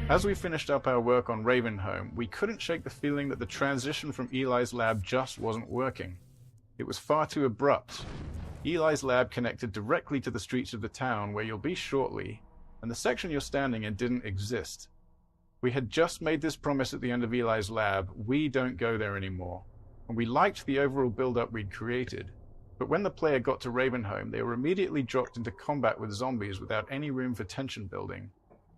As we finished up our work on Ravenholm, we couldn't shake the feeling that the transition from Eli's lab just wasn't working. It was far too abrupt. Eli's lab connected directly to the streets of the town where you'll be shortly, and the section you're standing in didn't exist. We had just made this promise at the end of Eli's lab: we don't go there anymore, and we liked the overall build-up we'd created. But when the player got to Ravenholm, they were immediately dropped into combat with zombies without any room for tension building.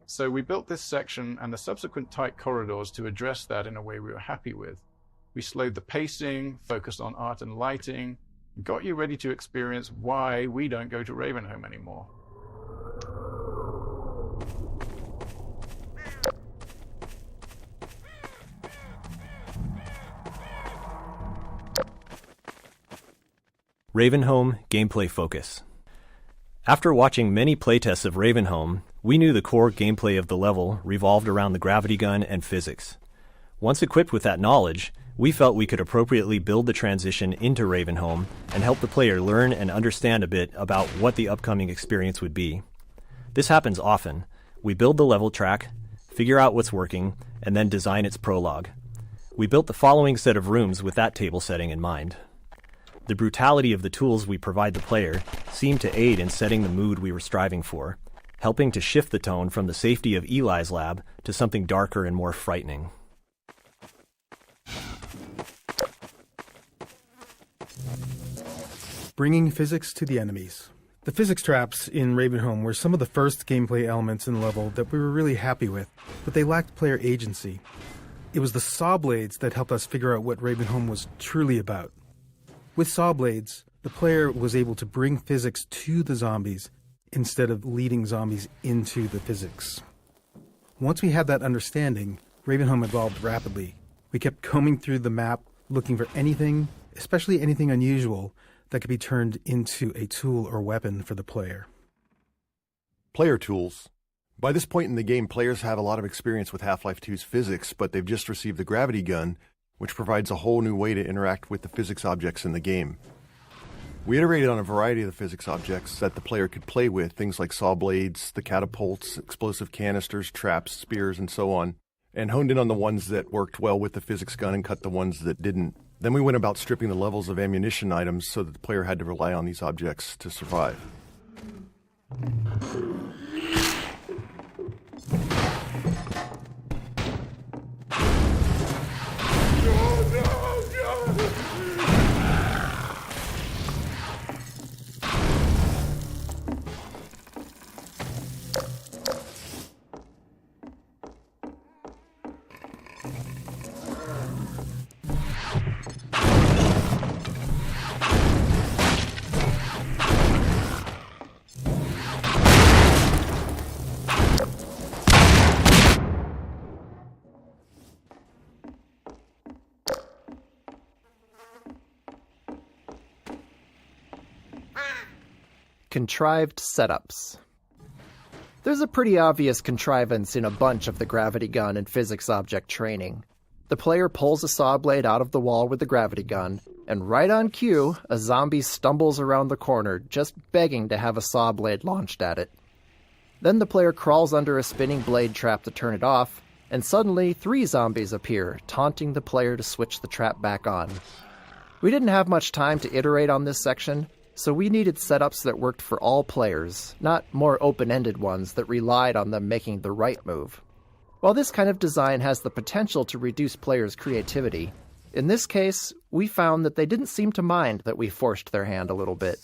So we built this section and the subsequent tight corridors to address that in a way we were happy with. We slowed the pacing, focused on art and lighting, and got you ready to experience why we don't go to Ravenholm anymore. Ravenholm Gameplay Focus. After watching many playtests of Ravenholm, we knew the core gameplay of the level revolved around the gravity gun and physics. Once equipped with that knowledge, we felt we could appropriately build the transition into Ravenholm and help the player learn and understand a bit about what the upcoming experience would be. This happens often. We build the level track, figure out what's working, and then design its prologue. We built the following set of rooms with that table setting in mind. The brutality of the tools we provide the player seemed to aid in setting the mood we were striving for, helping to shift the tone from the safety of Eli's lab to something darker and more frightening. Bringing physics to the enemies. The physics traps in Ravenholm were some of the first gameplay elements in the level that we were really happy with, but they lacked player agency. It was the saw blades that helped us figure out what Ravenholm was truly about. With saw blades, the player was able to bring physics to the zombies instead of leading zombies into the physics. Once we had that understanding, Ravenholm evolved rapidly. We kept combing through the map, looking for anything, especially anything unusual, that could be turned into a tool or weapon for the player. Player tools. By this point in the game, players have a lot of experience with Half-Life 2's physics, but they've just received the gravity gun, which provides a whole new way to interact with the physics objects in the game. We iterated on a variety of the physics objects that the player could play with, things like saw blades, the catapults, explosive canisters, traps, spears, and so on, and honed in on the ones that worked well with the physics gun and cut the ones that didn't. Then we went about stripping the levels of ammunition items so that the player had to rely on these objects to survive. Contrived setups. There's a pretty obvious contrivance in a bunch of the gravity gun and physics object training. The player pulls a saw blade out of the wall with the gravity gun, and right on cue, a zombie stumbles around the corner, just begging to have a saw blade launched at it. Then the player crawls under a spinning blade trap to turn it off, and suddenly 3 zombies appear, taunting the player to switch the trap back on. We didn't have much time to iterate on this section, so we needed setups that worked for all players, not more open-ended ones that relied on them making the right move. While this kind of design has the potential to reduce players' creativity, in this case, we found that they didn't seem to mind that we forced their hand a little bit.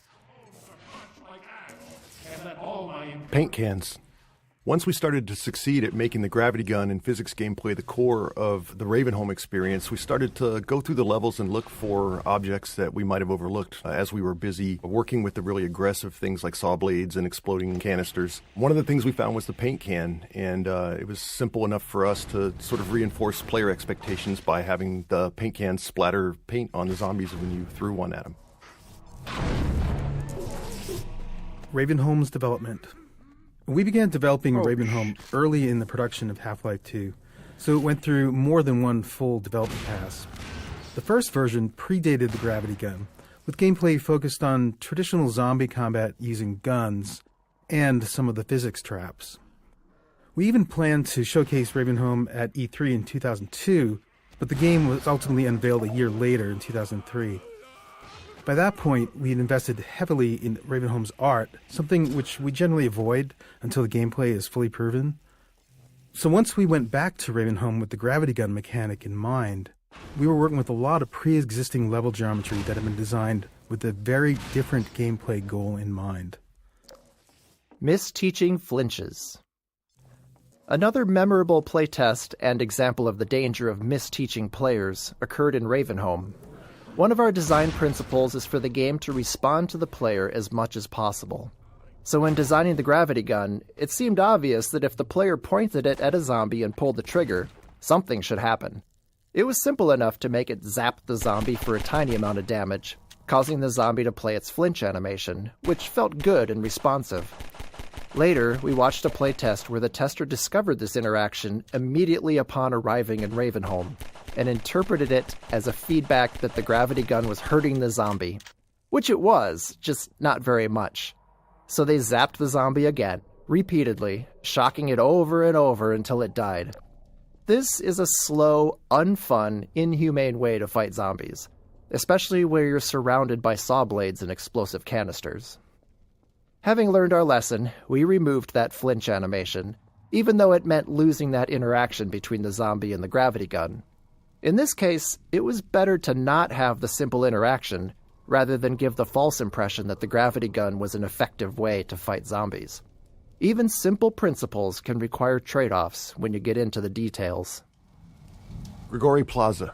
Paint cans. Once we started to succeed at making the gravity gun and physics gameplay the core of the Ravenholm experience, we started to go through the levels and look for objects that we might have overlooked as we were busy working with the really aggressive things like saw blades and exploding canisters. One of the things we found was the paint can, and it was simple enough for us to sort of reinforce player expectations by having the paint can splatter paint on the zombies when you threw one at them. Ravenholm's development. We began developing Ravenholm early in the production of Half-Life 2, so it went through more than one full development pass. The first version predated the gravity gun, with gameplay focused on traditional zombie combat using guns and some of the physics traps. We even planned to showcase Ravenholm at E3 in 2002, but the game was ultimately unveiled a year later in 2003. By that point, we had invested heavily in Ravenholm's art, something which we generally avoid until the gameplay is fully proven. So once we went back to Ravenholm with the gravity gun mechanic in mind, we were working with a lot of pre-existing level geometry that had been designed with a very different gameplay goal in mind. Misteaching flinches. Another memorable playtest and example of the danger of misteaching players occurred in Ravenholm. One of our design principles is for the game to respond to the player as much as possible. So when designing the gravity gun, it seemed obvious that if the player pointed it at a zombie and pulled the trigger, something should happen. It was simple enough to make it zap the zombie for a tiny amount of damage, causing the zombie to play its flinch animation, which felt good and responsive. Later, we watched a playtest where the tester discovered this interaction immediately upon arriving in Ravenholm, and interpreted it as a feedback that the gravity gun was hurting the zombie. Which it was, just not very much. So they zapped the zombie again, repeatedly, shocking it over and over until it died. This is a slow, unfun, inhumane way to fight zombies, especially where you're surrounded by saw blades and explosive canisters. Having learned our lesson, we removed that flinch animation, even though it meant losing that interaction between the zombie and the gravity gun. In this case, it was better to not have the simple interaction, rather than give the false impression that the gravity gun was an effective way to fight zombies. Even simple principles can require trade-offs when you get into the details. Grigori Plaza.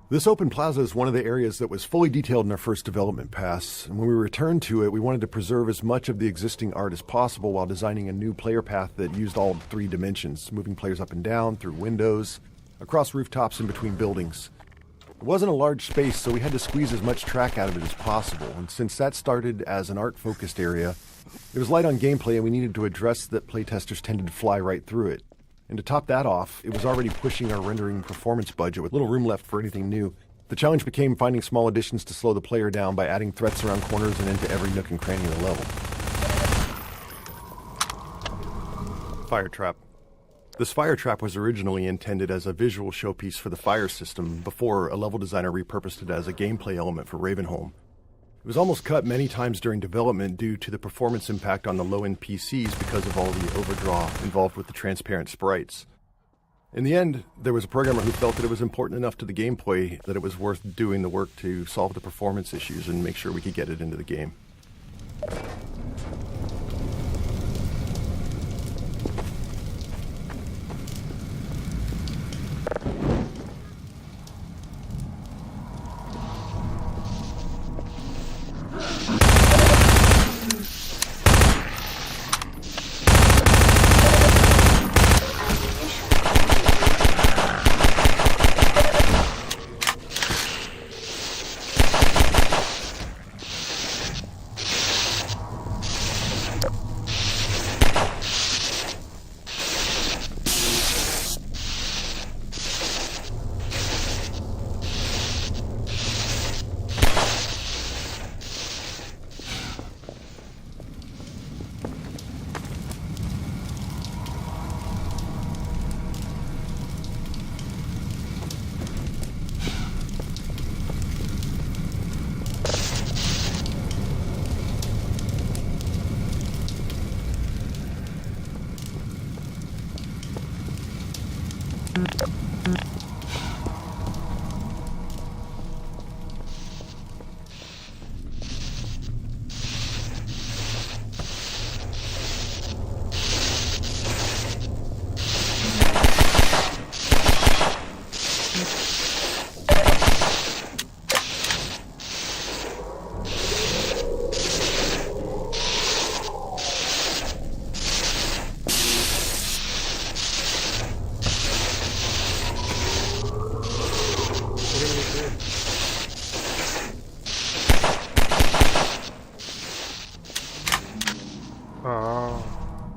This open plaza is one of the areas that was fully detailed in our first development pass, and when we returned to it, we wanted to preserve as much of the existing art as possible while designing a new player path that used all 3 dimensions, moving players up and down, through windows, across rooftops, and between buildings. It wasn't a large space, so we had to squeeze as much track out of it as possible, and since that started as an art-focused area, it was light on gameplay and we needed to address that playtesters tended to fly right through it. And to top that off, it was already pushing our rendering performance budget with little room left for anything new. The challenge became finding small additions to slow the player down by adding threats around corners and into every nook and cranny of the level. Fire trap. This fire trap was originally intended as a visual showpiece for the fire system before a level designer repurposed it as a gameplay element for Ravenholm. It was almost cut many times during development due to the performance impact on the low-end PCs because of all the overdraw involved with the transparent sprites. In the end, there was a programmer who felt that it was important enough to the gameplay that it was worth doing the work to solve the performance issues and make sure we could get it into the game.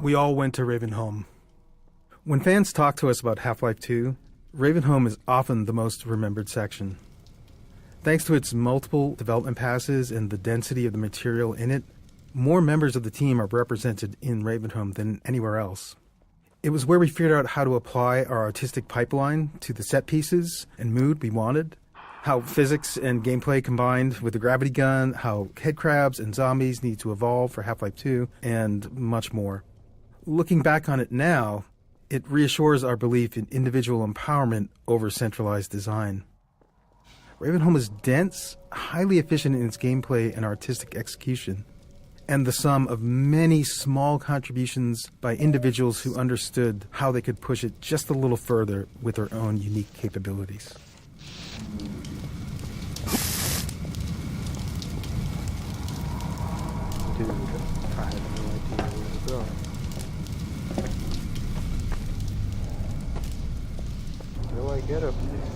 We all went to Ravenholm. When fans talk to us about Half-Life 2, Ravenholm is often the most remembered section. Thanks to its multiple development passes and the density of the material in it, more members of the team are represented in Ravenholm than anywhere else. It was where we figured out how to apply our artistic pipeline to the set pieces and mood we wanted, how physics and gameplay combined with the gravity gun, how headcrabs and zombies need to evolve for Half-Life 2, and much more. Looking back on it now, it reassures our belief in individual empowerment over centralized design. Ravenholm is dense, highly efficient in its gameplay and artistic execution, and the sum of many small contributions by individuals who understood how they could push it just a little further with their own unique capabilities. Dude, I had no idea where to go. How do I get up there?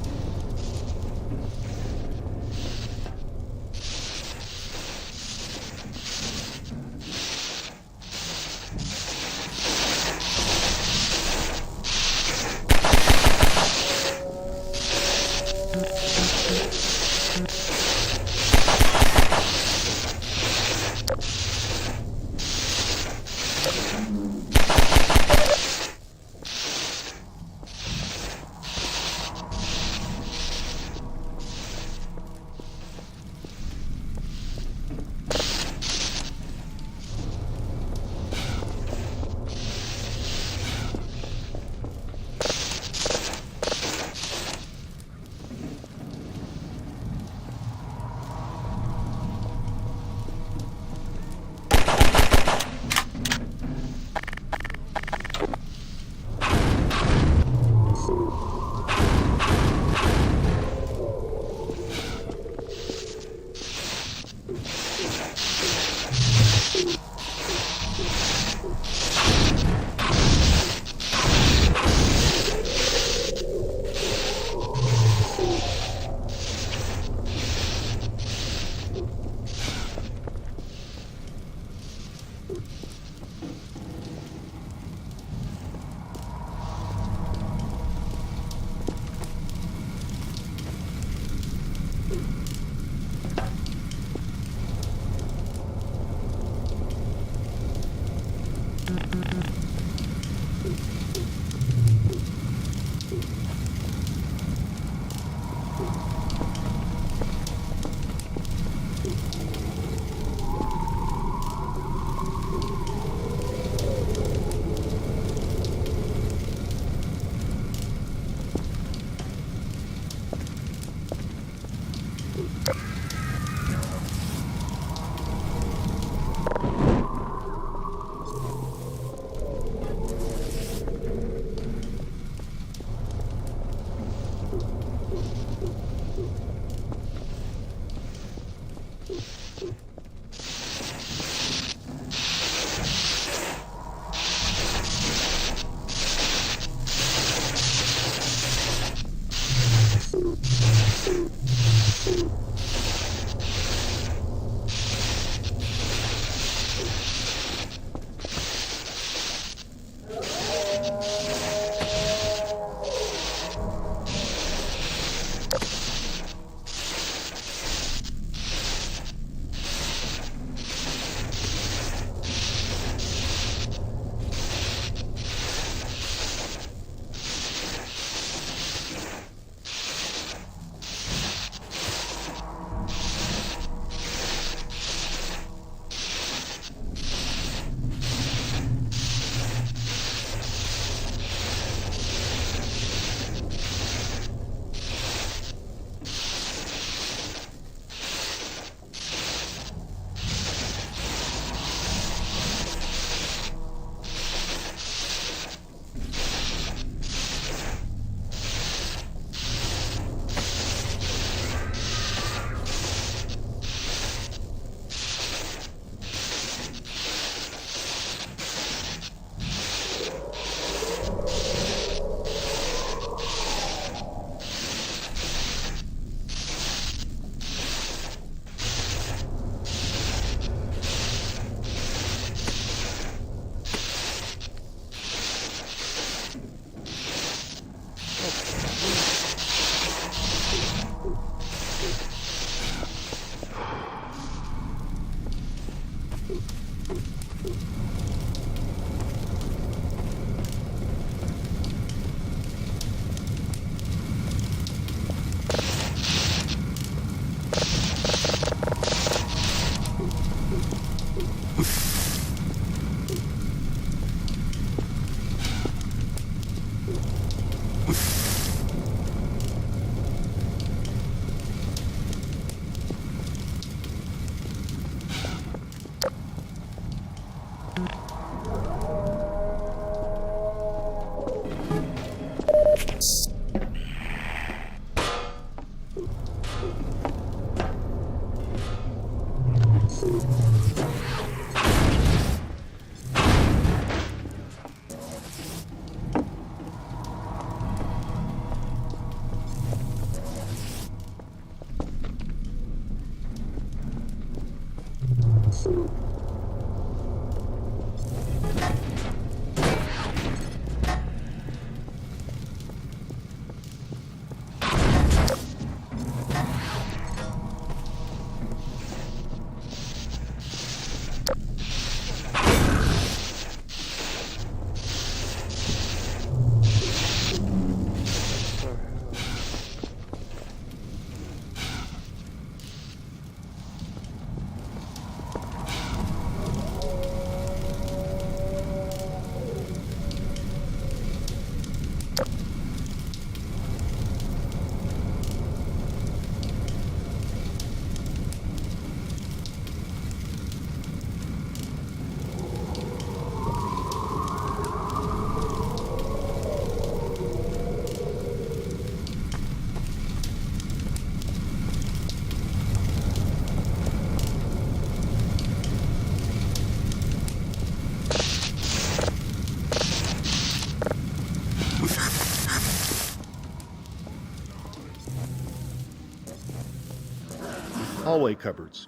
Hallway cupboards.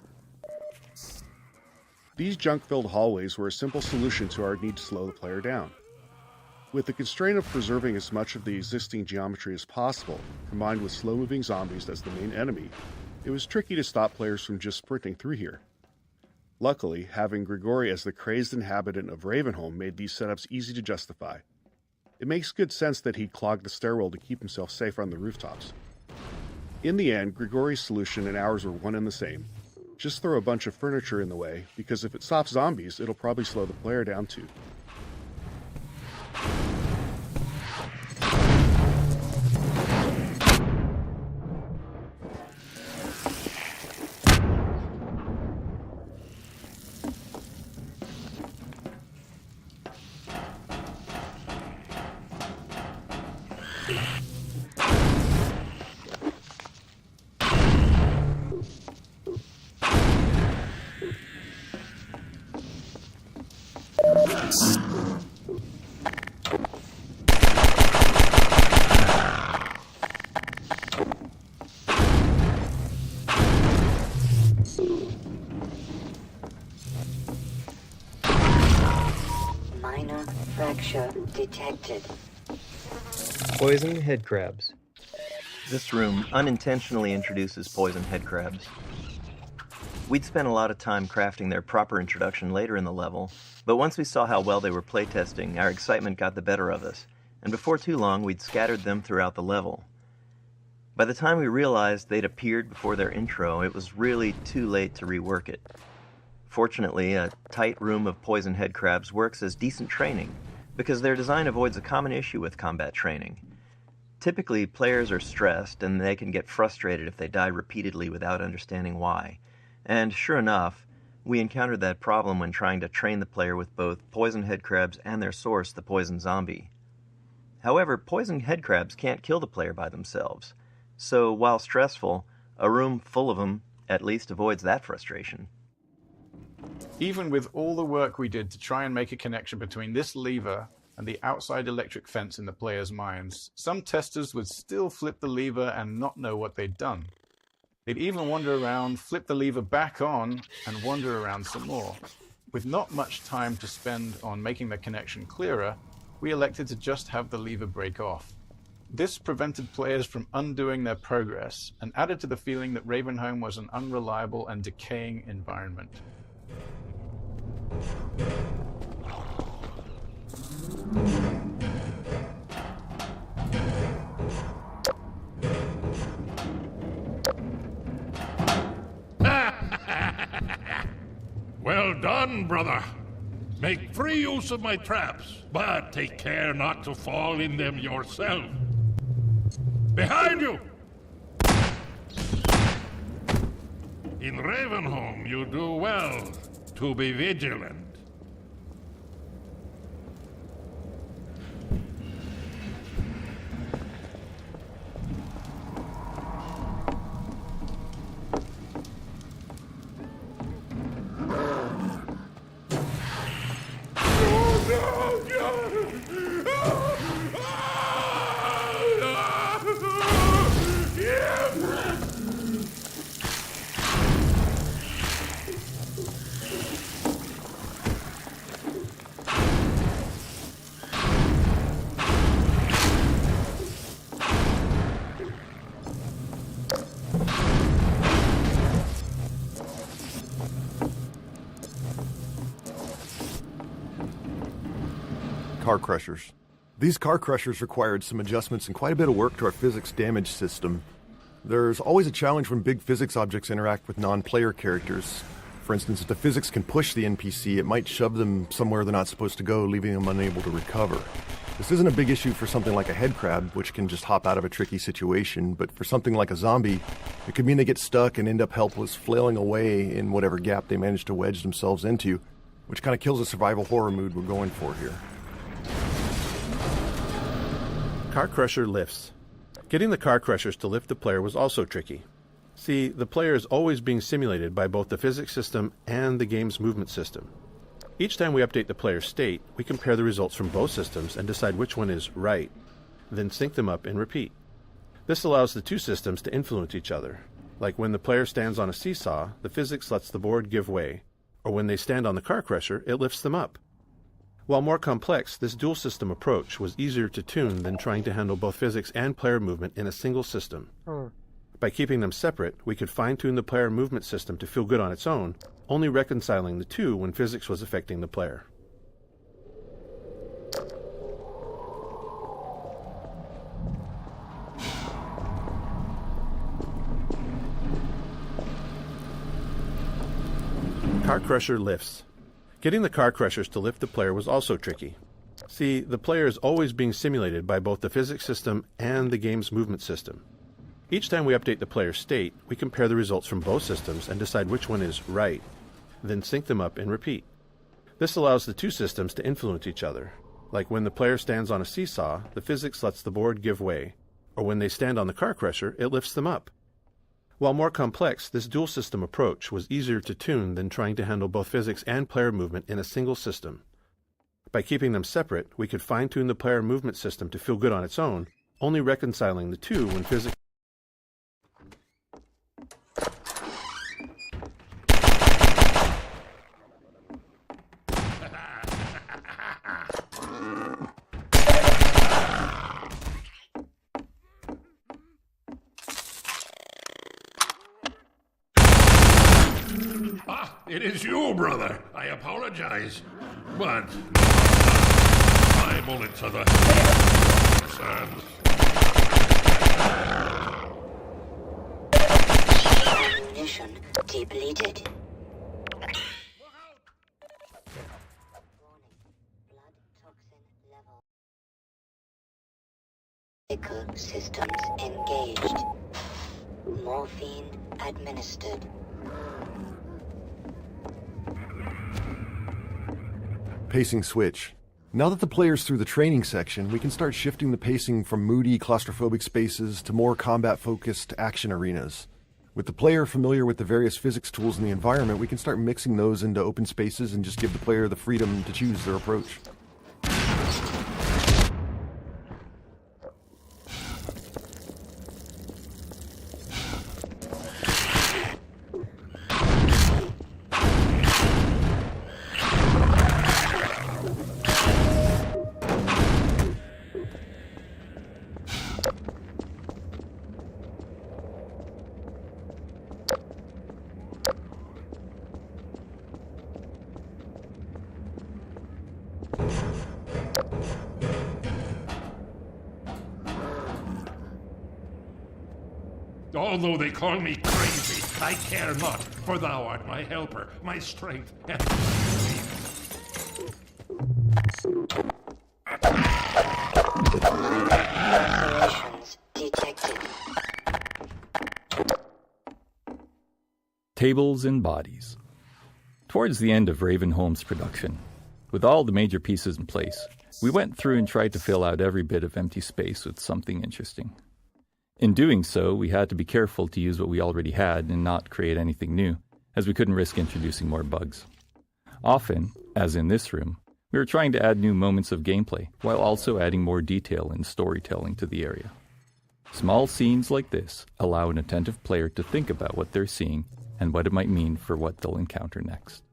These junk-filled hallways were a simple solution to our need to slow the player down. With the constraint of preserving as much of the existing geometry as possible, combined with slow-moving zombies as the main enemy, it was tricky to stop players from just sprinting through here. Luckily, having Grigori as the crazed inhabitant of Ravenholm made these setups easy to justify. It makes good sense that he'd clog the stairwell to keep himself safe on the rooftops. In the end, Grigori's solution and ours were one and the same. Just throw a bunch of furniture in the way, because if it stops zombies, it'll probably slow the player down too. Minor fracture detected. Poison head crabs. This room unintentionally introduces poison head crabs. We'd spent a lot of time crafting their proper introduction later in the level, but once we saw how well they were playtesting, our excitement got the better of us, and before too long we'd scattered them throughout the level. By the time we realized they'd appeared before their intro, it was really too late to rework it. Fortunately, a tight room of poison head crabs works as decent training, because their design avoids a common issue with combat training. Typically, players are stressed, and they can get frustrated if they die repeatedly without understanding why. And sure enough, we encountered that problem when trying to train the player with both poison head crabs and their source, the poison zombie. However, poison head crabs can't kill the player by themselves, so while stressful, a room full of them at least avoids that frustration. Even with all the work we did to try and make a connection between this lever and the outside electric fence in the players' minds, some testers would still flip the lever and not know what they'd done. They'd even wander around, flip the lever back on, and wander around some more. With not much time to spend on making the connection clearer, we elected to just have the lever break off. This prevented players from undoing their progress and added to the feeling that Ravenholm was an unreliable and decaying environment. Well done, brother. Make free use of my traps, but take care not to fall in them yourself. Behind you! In Ravenholm, you do well to be vigilant. car crushers. These car crushers required some adjustments and quite a bit of work to our physics damage system. There's always a challenge when big physics objects interact with non-player characters. For instance, if the physics can push the NPC, it might shove them somewhere they're not supposed to go, leaving them unable to recover. This isn't a big issue for something like a head crab, which can just hop out of a tricky situation, but for something like a zombie, it could mean they get stuck and end up helpless, flailing away in whatever gap they manage to wedge themselves into, which kind of kills the survival horror mood we're going for here. Car Crusher lifts. Getting the car crushers to lift the player was also tricky. See, the player is always being simulated by both the physics system and the game's movement system. Each time we update the player's state, we compare the results from both systems and decide which one is right, then sync them up and repeat. This allows the two systems to influence each other. Like when the player stands on a seesaw, the physics lets the board give way, or when they stand on the car crusher, it lifts them up. While more complex, this dual system approach was easier to tune than trying to handle both physics and player movement in a single system. By keeping them separate, we could fine-tune the player movement system to feel good on its own, only reconciling the two when physics was affecting the player. Car Crusher lifts. Getting the car crushers to lift the player was also tricky. See, the player is always being simulated by both the physics system and the game's movement system. Each time we update the player's state, we compare the results from both systems and decide which one is right, then sync them up and repeat. This allows the two systems to influence each other. Like when the player stands on a seesaw, the physics lets the board give way, or when they stand on the car crusher, it lifts them up. While more complex, this dual system approach was easier to tune than trying to handle both physics and player movement in a single system. By keeping them separate, we could fine-tune the player movement system to feel good on its own, only reconciling the two when physics It is you, brother. I apologize. But my bullets are the sons. Ammunition depleted. Medical systems engaged. Morphine administered. Pacing switch. Now that the player's through the training section, we can start shifting the pacing from moody, claustrophobic spaces to more combat-focused action arenas. With the player familiar with the various physics tools in the environment, we can start mixing those into open spaces and just give the player the freedom to choose their approach. Although they call me crazy, I care not, for thou art my helper, my strength, and my relief. Operations detected. Tables and bodies. Towards the end of Ravenholm's production, with all the major pieces in place, we went through and tried to fill out every bit of empty space with something interesting. In doing so, we had to be careful to use what we already had and not create anything new, as we couldn't risk introducing more bugs. Often, as in this room, we were trying to add new moments of gameplay, while also adding more detail and storytelling to the area. Small scenes like this allow an attentive player to think about what they're seeing and what it might mean for what they'll encounter next.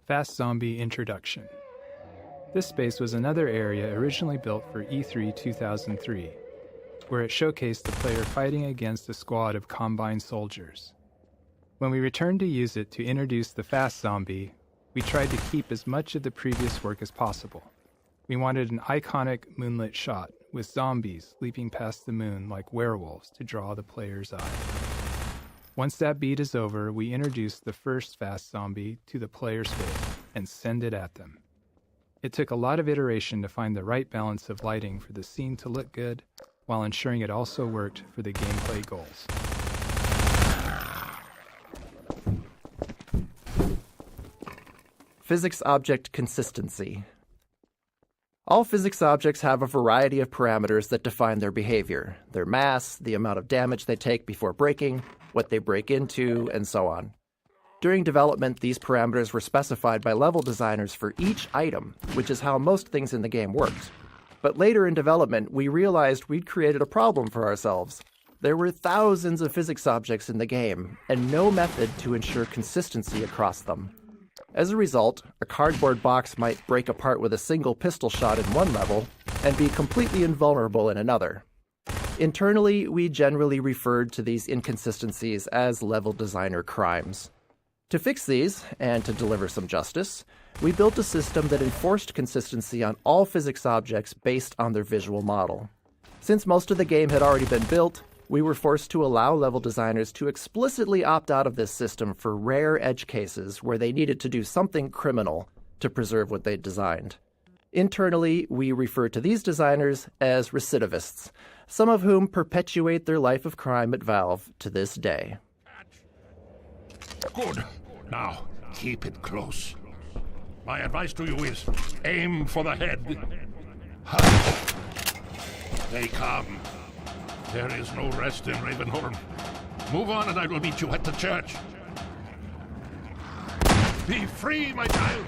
Fast Zombie Introduction. This space was another area originally built for E3 2003, where it showcased the player fighting against a squad of Combine soldiers. When we returned to use it to introduce the Fast Zombie, we tried to keep as much of the previous work as possible. We wanted an iconic moonlit shot with zombies leaping past the moon like werewolves to draw the player's eye. Once that beat is over, we introduce the first Fast Zombie to the player's face and send it at them. It took a lot of iteration to find the right balance of lighting for the scene to look good, while ensuring it also worked for the gameplay goals. Physics object consistency. All physics objects have a variety of parameters that define their behavior: their mass, the amount of damage they take before breaking, what they break into, and so on. During development, these parameters were specified by level designers for each item, which is how most things in the game worked. But later in development, we realized we'd created a problem for ourselves. There were thousands of physics objects in the game, and no method to ensure consistency across them. As a result, a cardboard box might break apart with a single pistol shot in one level, and be completely invulnerable in another. Internally, we generally referred to these inconsistencies as level designer crimes. To fix these, and to deliver some justice, we built a system that enforced consistency on all physics objects based on their visual model. Since most of the game had already been built, we were forced to allow level designers to explicitly opt out of this system for rare edge cases where they needed to do something criminal to preserve what they'd designed. Internally, we refer to these designers as recidivists, some of whom perpetuate their life of crime at Valve to this day. Good. Now, keep it close. My advice to you is aim for the head. Hush. They come. There is no rest in Ravenholm. Move on and I will meet you at the church. Be free, my child.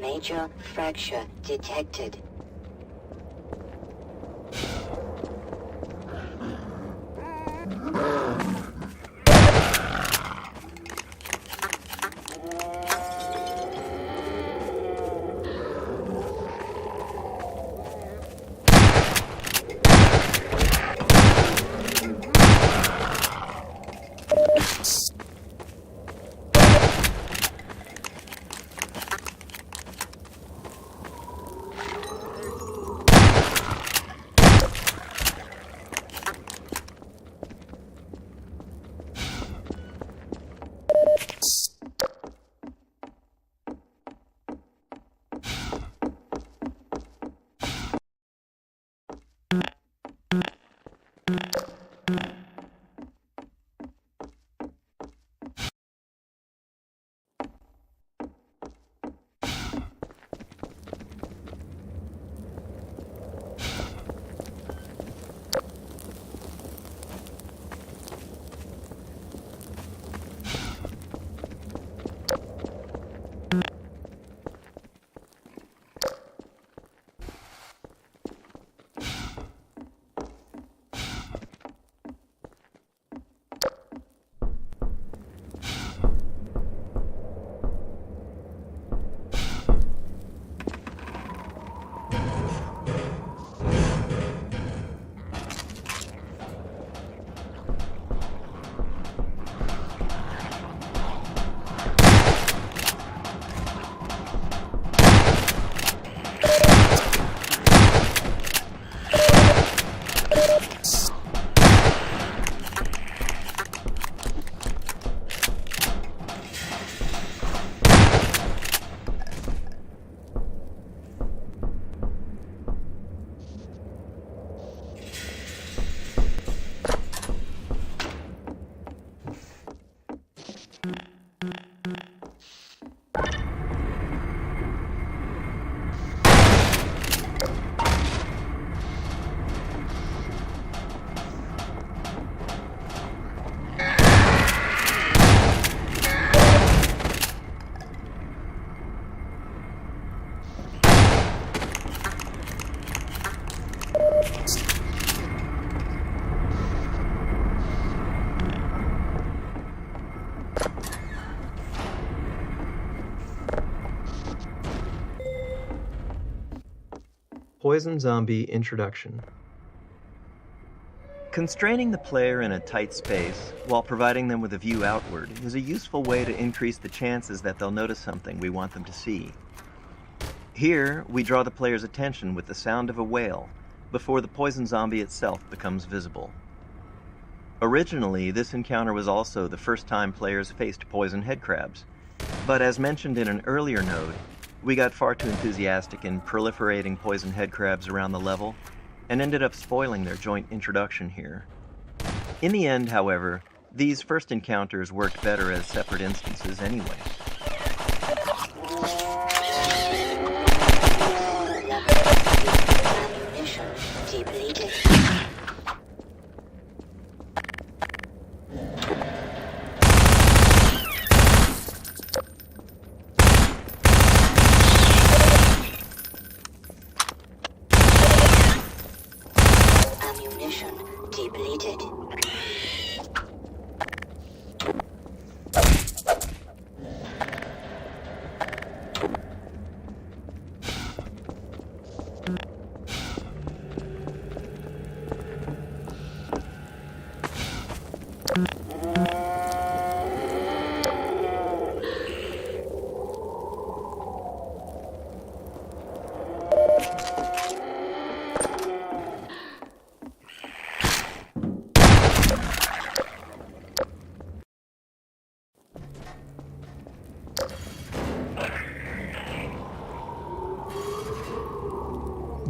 Major fracture detected. Poison Zombie Introduction. Constraining the player in a tight space while providing them with a view outward is a useful way to increase the chances that they'll notice something we want them to see. Here, we draw the player's attention with the sound of a wail before the poison zombie itself becomes visible. Originally, this encounter was also the first time players faced poison headcrabs, but as mentioned in an earlier node, we got far too enthusiastic in proliferating poison headcrabs around the level and ended up spoiling their joint introduction here. In the end, however, these first encounters worked better as separate instances anyway.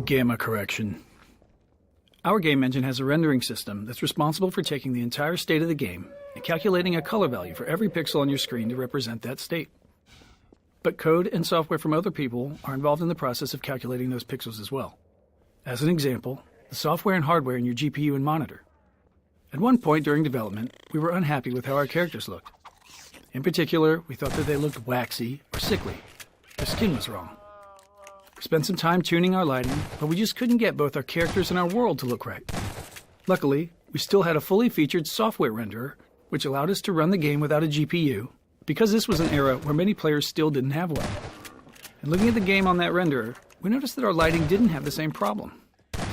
Gamma correction. Our game engine has a rendering system that's responsible for taking the entire state of the game and calculating a color value for every pixel on your screen to represent that state. But code and software from other people are involved in the process of calculating those pixels as well. As an example, the software and hardware in your GPU and monitor. At one point during development, we were unhappy with how our characters looked. In particular, we thought that they looked waxy or sickly. Their skin was wrong. We spent some time tuning our lighting, but we just couldn't get both our characters and our world to look right. Luckily, we still had a fully featured software renderer, which allowed us to run the game without a GPU, because this was an era where many players still didn't have one. And looking at the game on that renderer, we noticed that our lighting didn't have the same problem.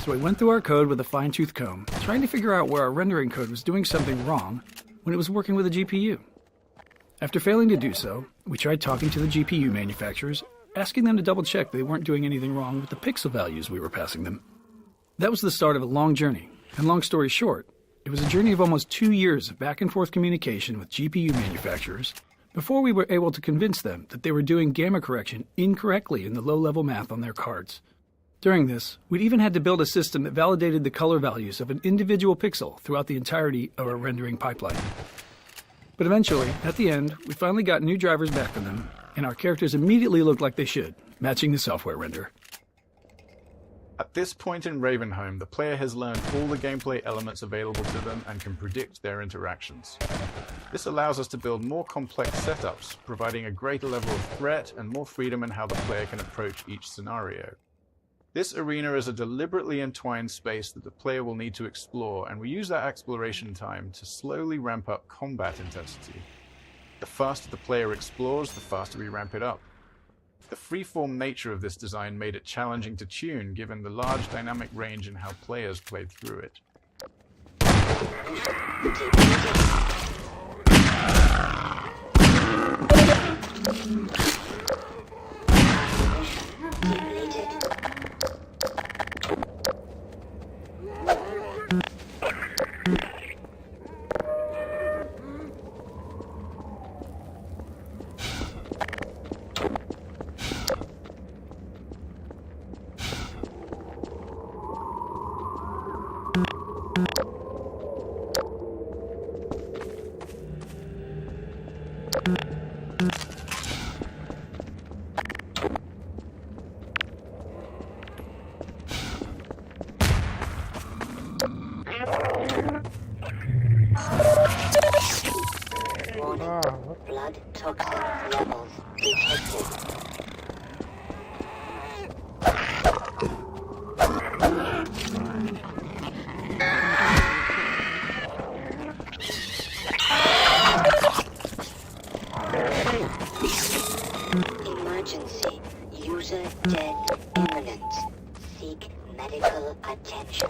So we went through our code with a fine-tooth comb, trying to figure out where our rendering code was doing something wrong when it was working with a GPU. After failing to do so, we tried talking to the GPU manufacturers, asking them to double-check they weren't doing anything wrong with the pixel values we were passing them. That was the start of a long journey, and long story short, it was a journey of almost 2 years of back-and-forth communication with GPU manufacturers before we were able to convince them that they were doing gamma correction incorrectly in the low-level math on their cards. During this, we'd even had to build a system that validated the color values of an individual pixel throughout the entirety of our rendering pipeline. But eventually, at the end, we finally got new drivers back from them, and our characters immediately looked like they should, matching the software render. At this point in Ravenholm, the player has learned all the gameplay elements available to them and can predict their interactions. This allows us to build more complex setups, providing a greater level of threat and more freedom in how the player can approach each scenario. This arena is a deliberately entwined space that the player will need to explore, and we use that exploration time to slowly ramp up combat intensity. The faster the player explores, the faster we ramp it up. The freeform nature of this design made it challenging to tune, given the large dynamic range in how players played through it. Blood toxin levels detected. Emergency. User death imminent. Seek Radical attention.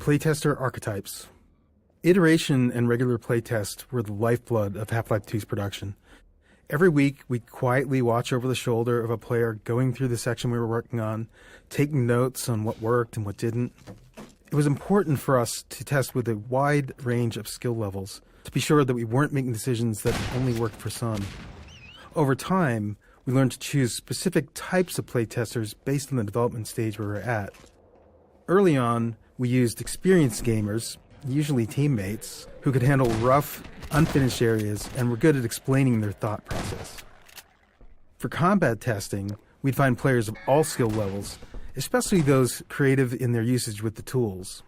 Playtester archetypes. Iteration and regular playtest were the lifeblood of Half-Life 2's production. Every week, we'd quietly watch over the shoulder of a player going through the section we were working on, taking notes on what worked and what didn't. It was important for us to test with a wide range of skill levels to be sure that we weren't making decisions that only worked for some. Over time, we learned to choose specific types of playtesters based on the development stage we were at. Early on, we used experienced gamers, usually teammates, who could handle rough, unfinished areas and were good at explaining their thought process. For combat testing, we'd find players of all skill levels, especially those creative in their usage with the tools.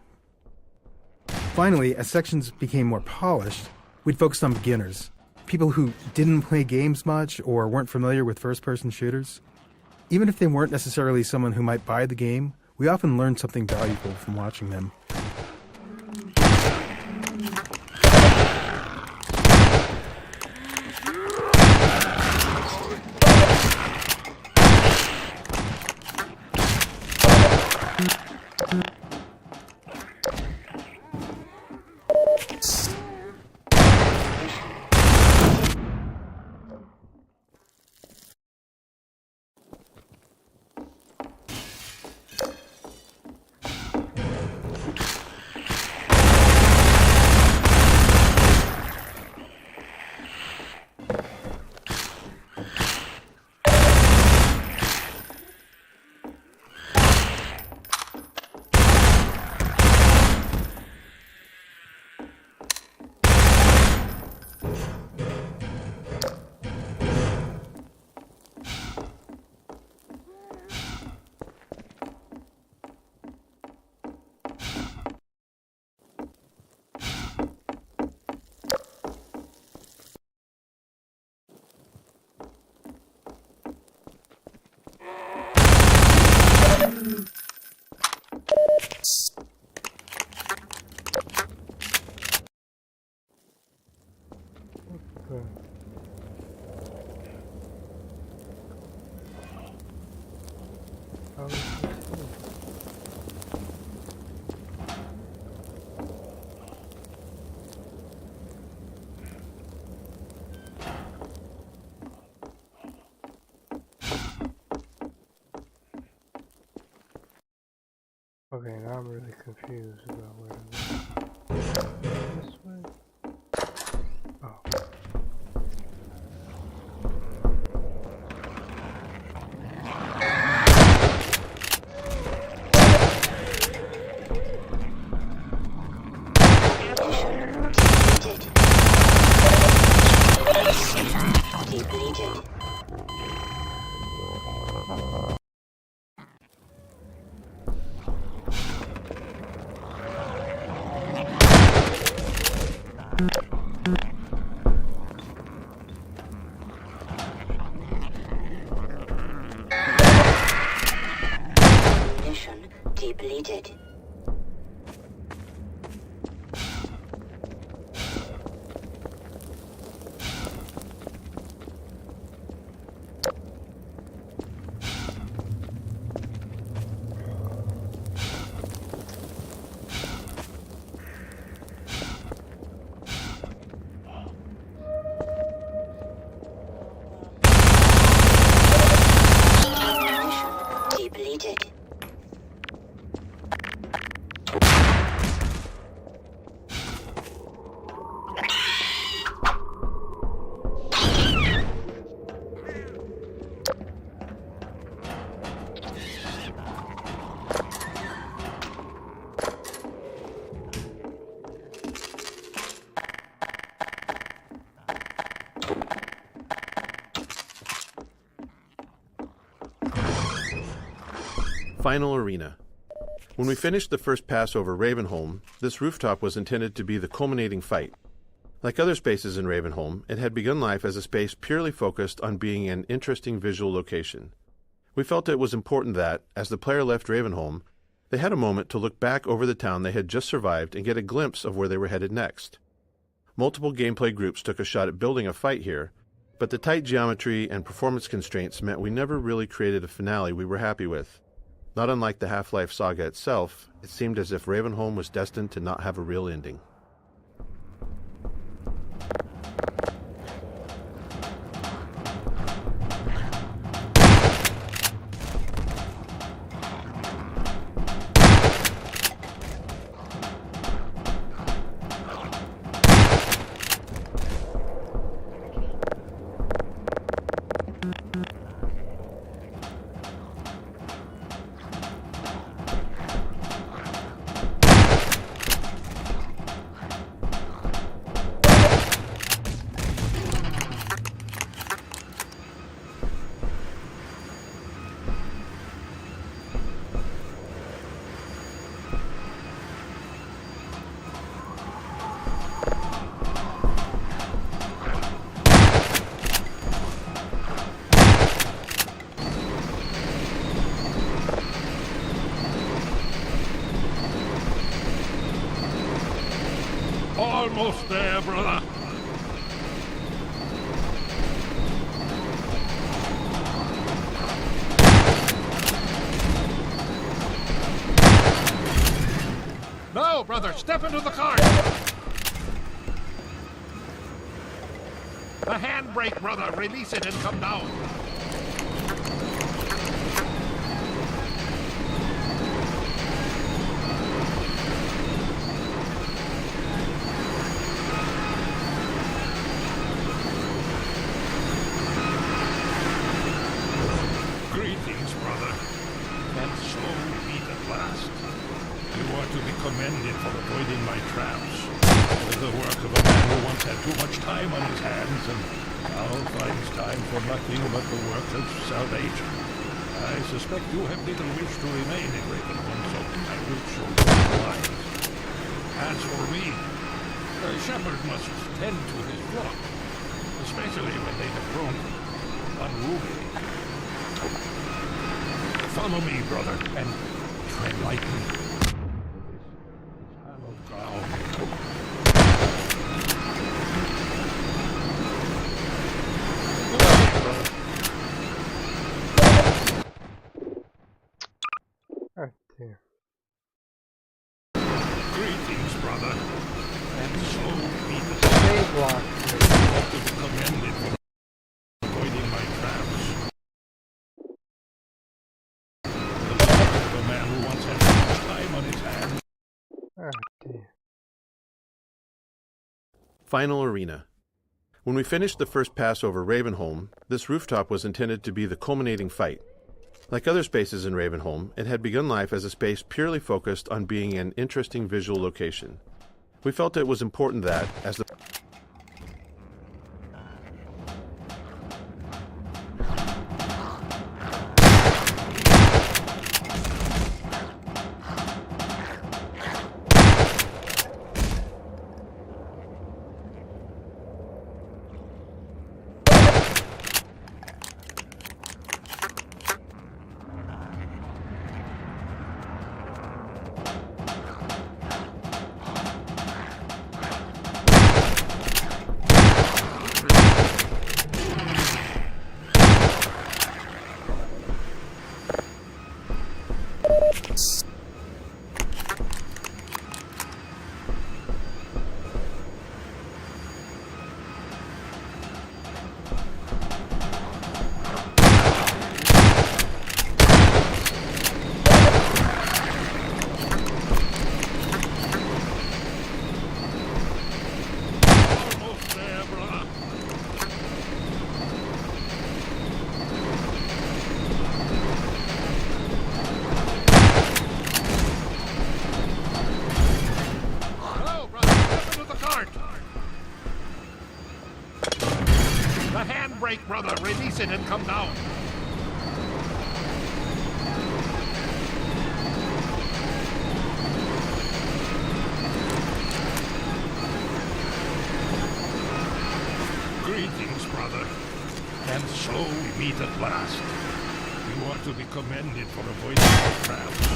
Finally, as sections became more polished, we'd focus on beginners, people who didn't play games much or weren't familiar with first-person shooters. Even if they weren't necessarily someone who might buy the game, we often learned something valuable from watching them. Okay, now I'm really confused about where to go. This way? Oh. Depleted. Mission depleted. Depleted. Final arena. When we finished the first pass over Ravenholm, this rooftop was intended to be the culminating fight. Like other spaces in Ravenholm, it had begun life as a space purely focused on being an interesting visual location. We felt it was important that, as the player left Ravenholm, they had a moment to look back over the town they had just survived and get a glimpse of where they were headed next. Multiple gameplay groups took a shot at building a fight here, but the tight geometry and performance constraints meant we never really created a finale we were happy with. Not unlike the Half-Life saga itself, it seemed as if Ravenholm was destined to not have a real ending. Almost there, brother. No, brother, step into the car. The handbrake, brother. Release it and come down. Greetings, brother. And so meet at last. You are to be commended for avoiding my traps. The work of a man who once had too much time on his hands and now finds time for nothing but the work of salvation. I suspect you have little wish to remain in Ravenholm, so I will show you the lines. As for me, a shepherd must tend to his flock, especially when they have grown unruly. Follow me, brother, and tread lightly. Hallowed ground. dear. Greetings, brother. And so be the Save block. commended for avoiding my traps. The life of a man who once had too much time on his hands. Oh dear. Final Arena. When we finished the first pass over Ravenholm, this rooftop was intended to be the culminating fight. Like other spaces in Ravenholm, it had begun life as a space purely focused on being an interesting visual location. We felt it was important that, as the Handbrake, brother. Release it and come down. Greetings, brother. And so we meet at last. You ought to be commended for avoiding our traps.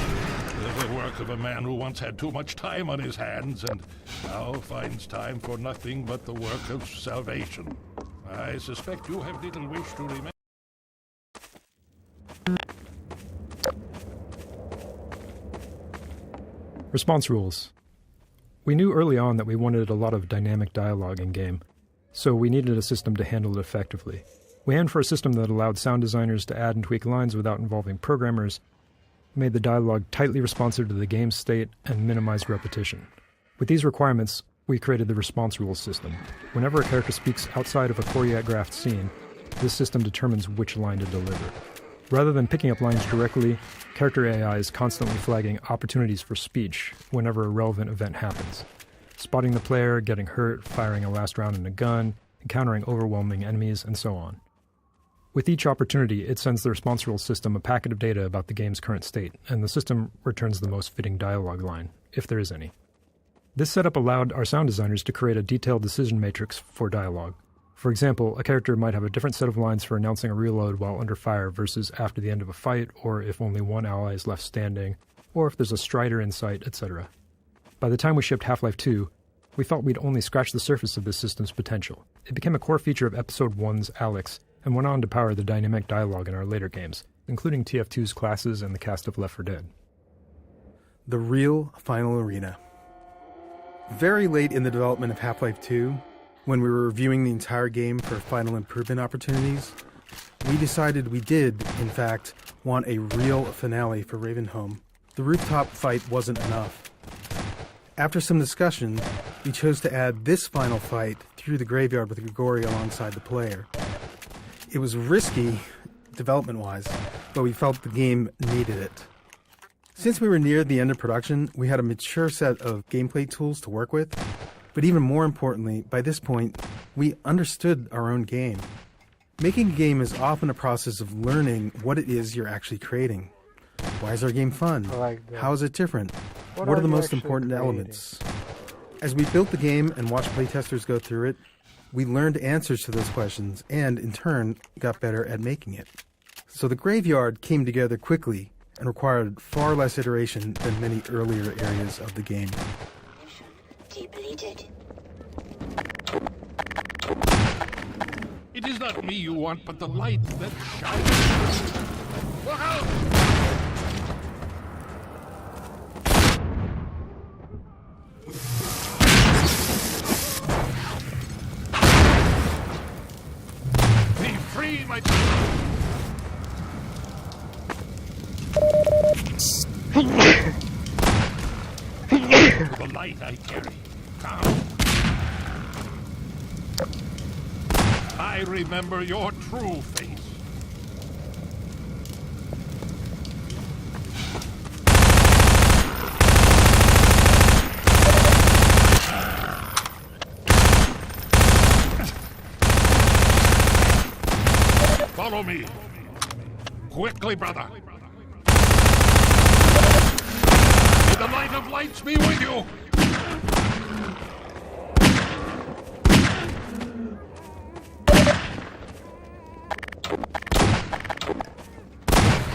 The work of a man who once had too much time on his hands and now finds time for nothing but the work of salvation. I suspect you have little wish to remain. Response rules. We knew early on that we wanted a lot of dynamic dialogue in-game, so we needed a system to handle it effectively. We aimed for a system that allowed sound designers to add and tweak lines without involving programmers, made the dialogue tightly responsive to the game's state, and minimized repetition. With these requirements, we created the response rules system. Whenever a character speaks outside of a choreographed scene, this system determines which line to deliver. Rather than picking up lines directly, character AI is constantly flagging opportunities for speech whenever a relevant event happens. Spotting the player, getting hurt, firing a last round in a gun, encountering overwhelming enemies, and so on. With each opportunity, it sends the response rules system a packet of data about the game's current state, and the system returns the most fitting dialogue line, if there is any. This setup allowed our sound designers to create a detailed decision matrix for dialogue. For example, a character might have a different set of lines for announcing a reload while under fire versus after the end of a fight, or if only one ally is left standing, or if there's a strider in sight, etc. By the time we shipped Half-Life 2, we felt we'd only scratched the surface of this system's potential. It became a core feature of Episode 1's Alyx, and went on to power the dynamic dialogue in our later games, including TF2's classes and the cast of Left 4 Dead. The real Final Arena. Very late in the development of Half-Life 2, when we were reviewing the entire game for final improvement opportunities, we decided we did, in fact, want a real finale for Ravenholm. The rooftop fight wasn't enough. After some discussion, we chose to add this final fight through the graveyard with Grigori alongside the player. It was risky, development-wise, but we felt the game needed it. Since we were near the end of production, we had a mature set of gameplay tools to work with, but even more importantly, by this point, we understood our own game. Making a game is often a process of learning what it is you're actually creating. Why is our game fun? How is it different? What are the most important elements? As we built the game and watched playtesters go through it, we learned answers to those questions and, in turn, got better at making it. So the graveyard came together quickly and required far less iteration than many earlier areas of the game. Depleted. It is not me you want, but the light that shines. Look out! my... The light I carry. Come. I remember your true face. Follow me. Quickly, brother. May the light of lights be with you.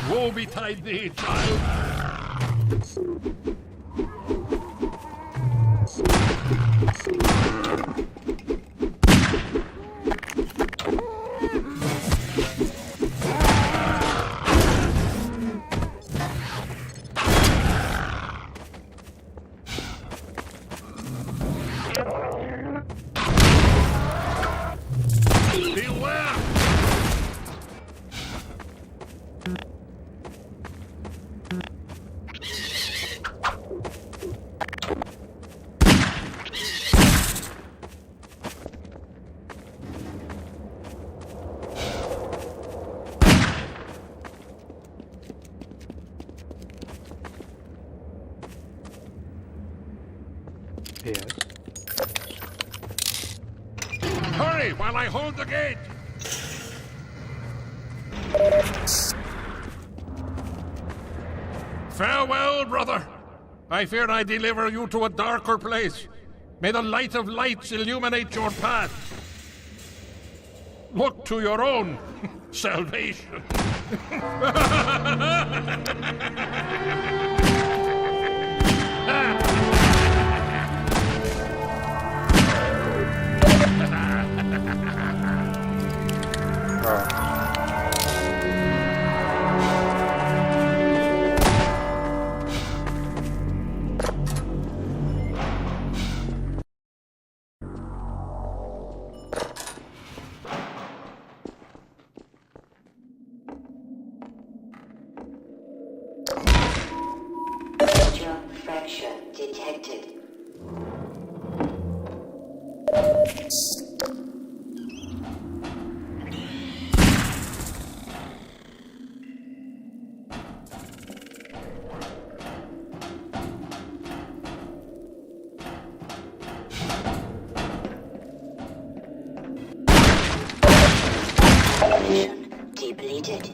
Woe betide thee, child. Beware! Yes. Hurry while I hold the gate! Farewell, brother. I fear I deliver you to a darker place. May the light of lights illuminate your path. Look to your own salvation. Major fracture detected. Mission depleted.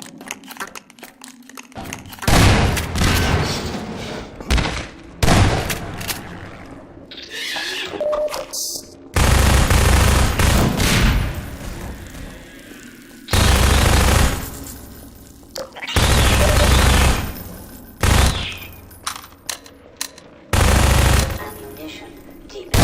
Ammunition depleted.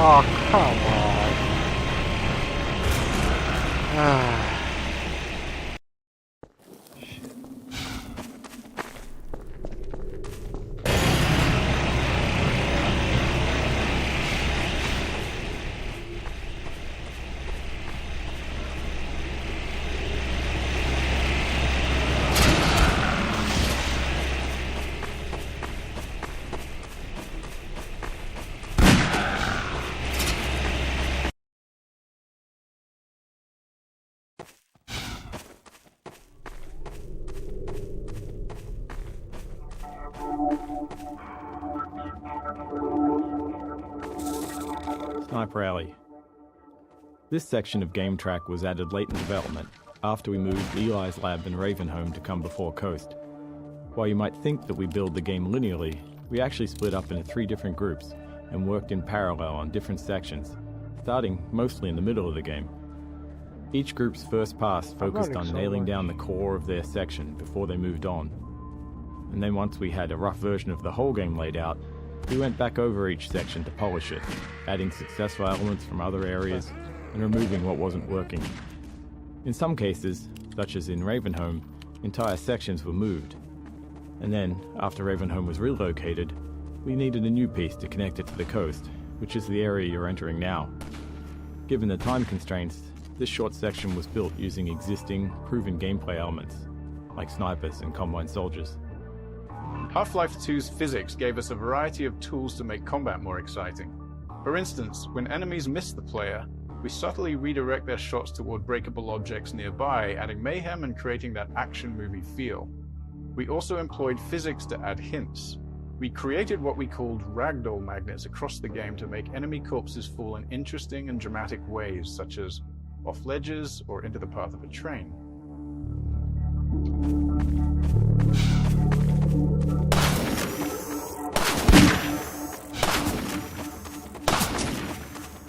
Oh, come on. Ah. Sniper Alley. This section of Game Track was added late in development, after we moved Eli's Lab and Ravenholm to come before Coast. While you might think that we build the game linearly, we actually split up into 3 different groups and worked in parallel on different sections, starting mostly in the middle of the game. Each group's first pass focused on nailing down the core of their section before they moved on. And then once we had a rough version of the whole game laid out, we went back over each section to polish it, adding successful elements from other areas and removing what wasn't working. In some cases, such as in Ravenholm, entire sections were moved. And then, after Ravenholm was relocated, we needed a new piece to connect it to the coast, which is the area you're entering now. Given the time constraints, this short section was built using existing, proven gameplay elements, like snipers and combine soldiers. Half-Life 2's physics gave us a variety of tools to make combat more exciting. For instance, when enemies miss the player, we subtly redirect their shots toward breakable objects nearby, adding mayhem and creating that action movie feel. We also employed physics to add hints. We created what we called ragdoll magnets across the game to make enemy corpses fall in interesting and dramatic ways, such as off ledges or into the path of a train.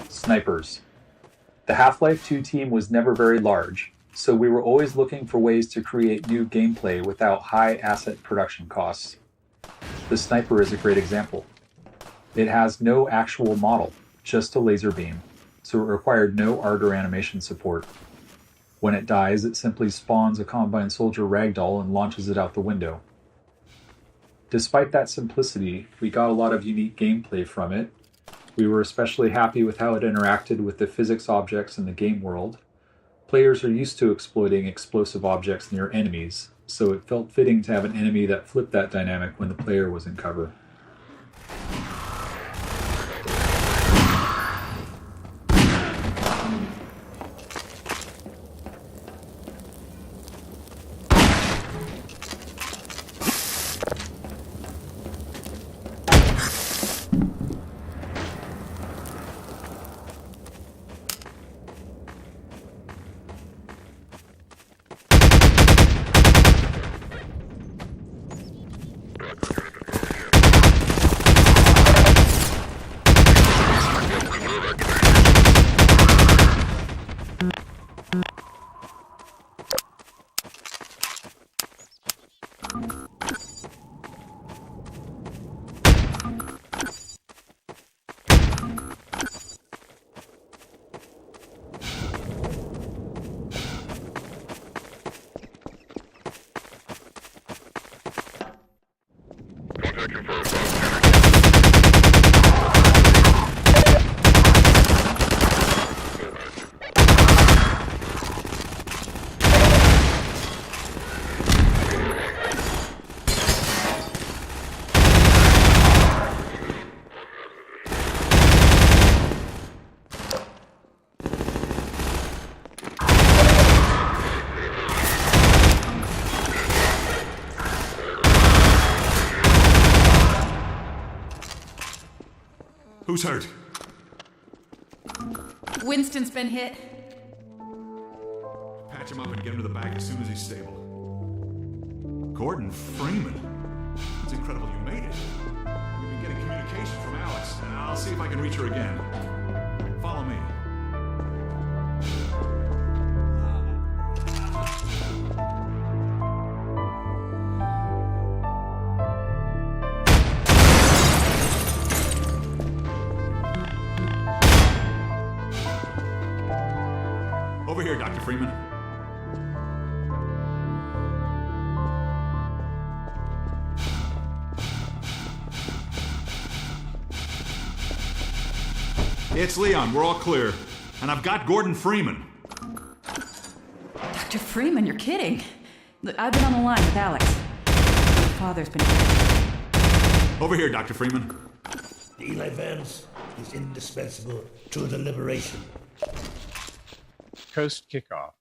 Snipers. The Half-Life 2 team was never very large, so we were always looking for ways to create new gameplay without high asset production costs. The sniper is a great example. It has no actual model, just a laser beam, so it required no art or animation support. When it dies, it simply spawns a Combine Soldier ragdoll and launches it out the window. Despite that simplicity, we got a lot of unique gameplay from it. We were especially happy with how it interacted with the physics objects in the game world. Players are used to exploiting explosive objects near enemies, so it felt fitting to have an enemy that flipped that dynamic when the player was in cover. Who's hurt? Winston's been hit. Patch him up and get him to the back as soon as he's stable. Gordon Freeman. It's incredible you made it. We've been getting communication from Alex, and I'll see if I can reach her again. Follow me. Over here, Dr. Freeman. It's Leon. We're all clear. And I've got Gordon Freeman. Dr. Freeman, you're kidding. Look, I've been on the line with Alex. Your father's been hit. Over here, Dr. Freeman. Eli Vance is indispensable to the liberation. Coast kickoff.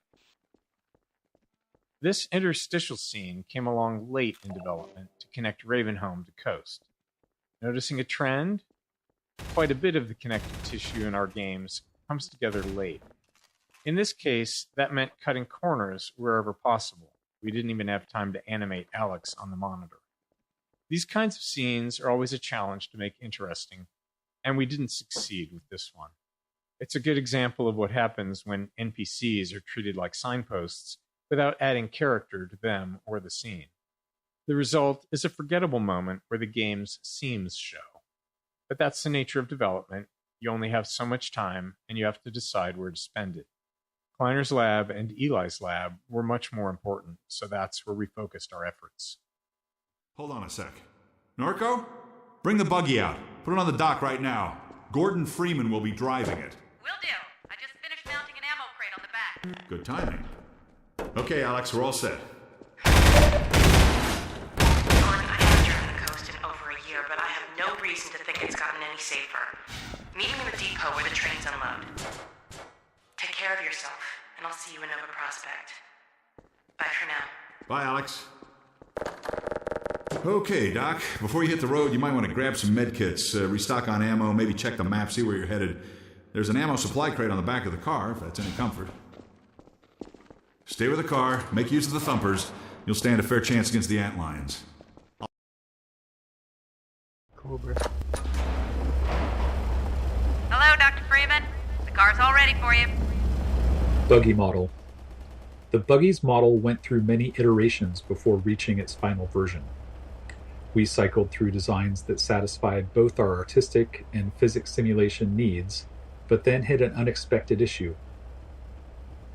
This interstitial scene came along late in development to connect Ravenholm to Coast. Noticing a trend? Quite a bit of the connective tissue in our games comes together late. In this case, that meant cutting corners wherever possible. We didn't even have time to animate Alex on the monitor. These kinds of scenes are always a challenge to make interesting, and we didn't succeed with this one. It's a good example of what happens when NPCs are treated like signposts without adding character to them or the scene. The result is a forgettable moment where the game's seams show. But that's the nature of development. You only have so much time, and you have to decide where to spend it. Kleiner's lab and Eli's lab were much more important, so that's where we focused our efforts. Hold on a sec. Norco? Bring the buggy out. Put it on the dock right now. Gordon Freeman will be driving it. Will do. I just finished mounting an ammo crate on the back. Good timing. Okay, Alex, we're all set. But I have no reason to think it's gotten any safer. Meet me in the depot where the trains unload. Take care of yourself, and I'll see you in Nova Prospect. Bye for now. Bye, Alex. Okay, Doc. Before you hit the road, you might want to grab some medkits, restock on ammo, maybe check the map, see where you're headed. There's an ammo supply crate on the back of the car, if that's any comfort. Stay with the car, make use of the thumpers. You'll stand a fair chance against the antlions. Hello, Dr. Freeman. The car's all ready for you. Buggy model. The buggy's model went through many iterations before reaching its final version. We cycled through designs that satisfied both our artistic and physics simulation needs, but then hit an unexpected issue.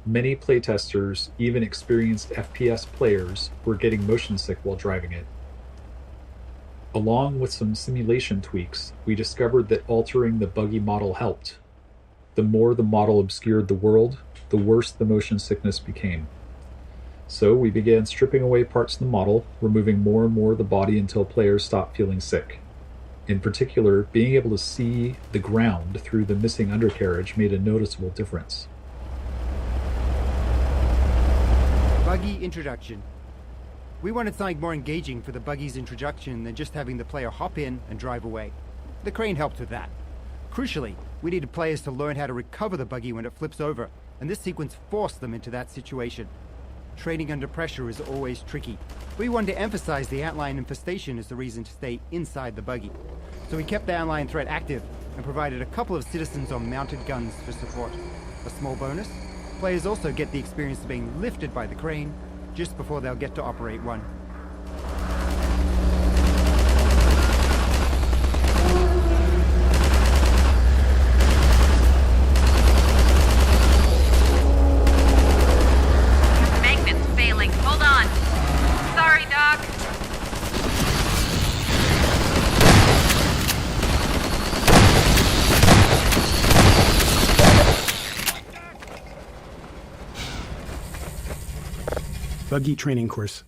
Many playtesters, even experienced FPS players, were getting motion sick while driving it. Along with some simulation tweaks, we discovered that altering the buggy model helped. The more the model obscured the world, the worse the motion sickness became. So we began stripping away parts of the model, removing more and more of the body until players stopped feeling sick. In particular, being able to see the ground through the missing undercarriage made a noticeable difference. Buggy introduction. We wanted something more engaging for the buggy's introduction than just having the player hop in and drive away. The crane helped with that. Crucially, we needed players to learn how to recover the buggy when it flips over, and this sequence forced them into that situation. Training under pressure is always tricky. We wanted to emphasize the antlion infestation as the reason to stay inside the buggy. So we kept the antlion threat active and provided a couple of citizens on mounted guns for support. A small bonus, players also get the experience of being lifted by the crane just before they'll get to operate one. Magnet's failing. Hold on. Sorry, Doc. Buggy training course.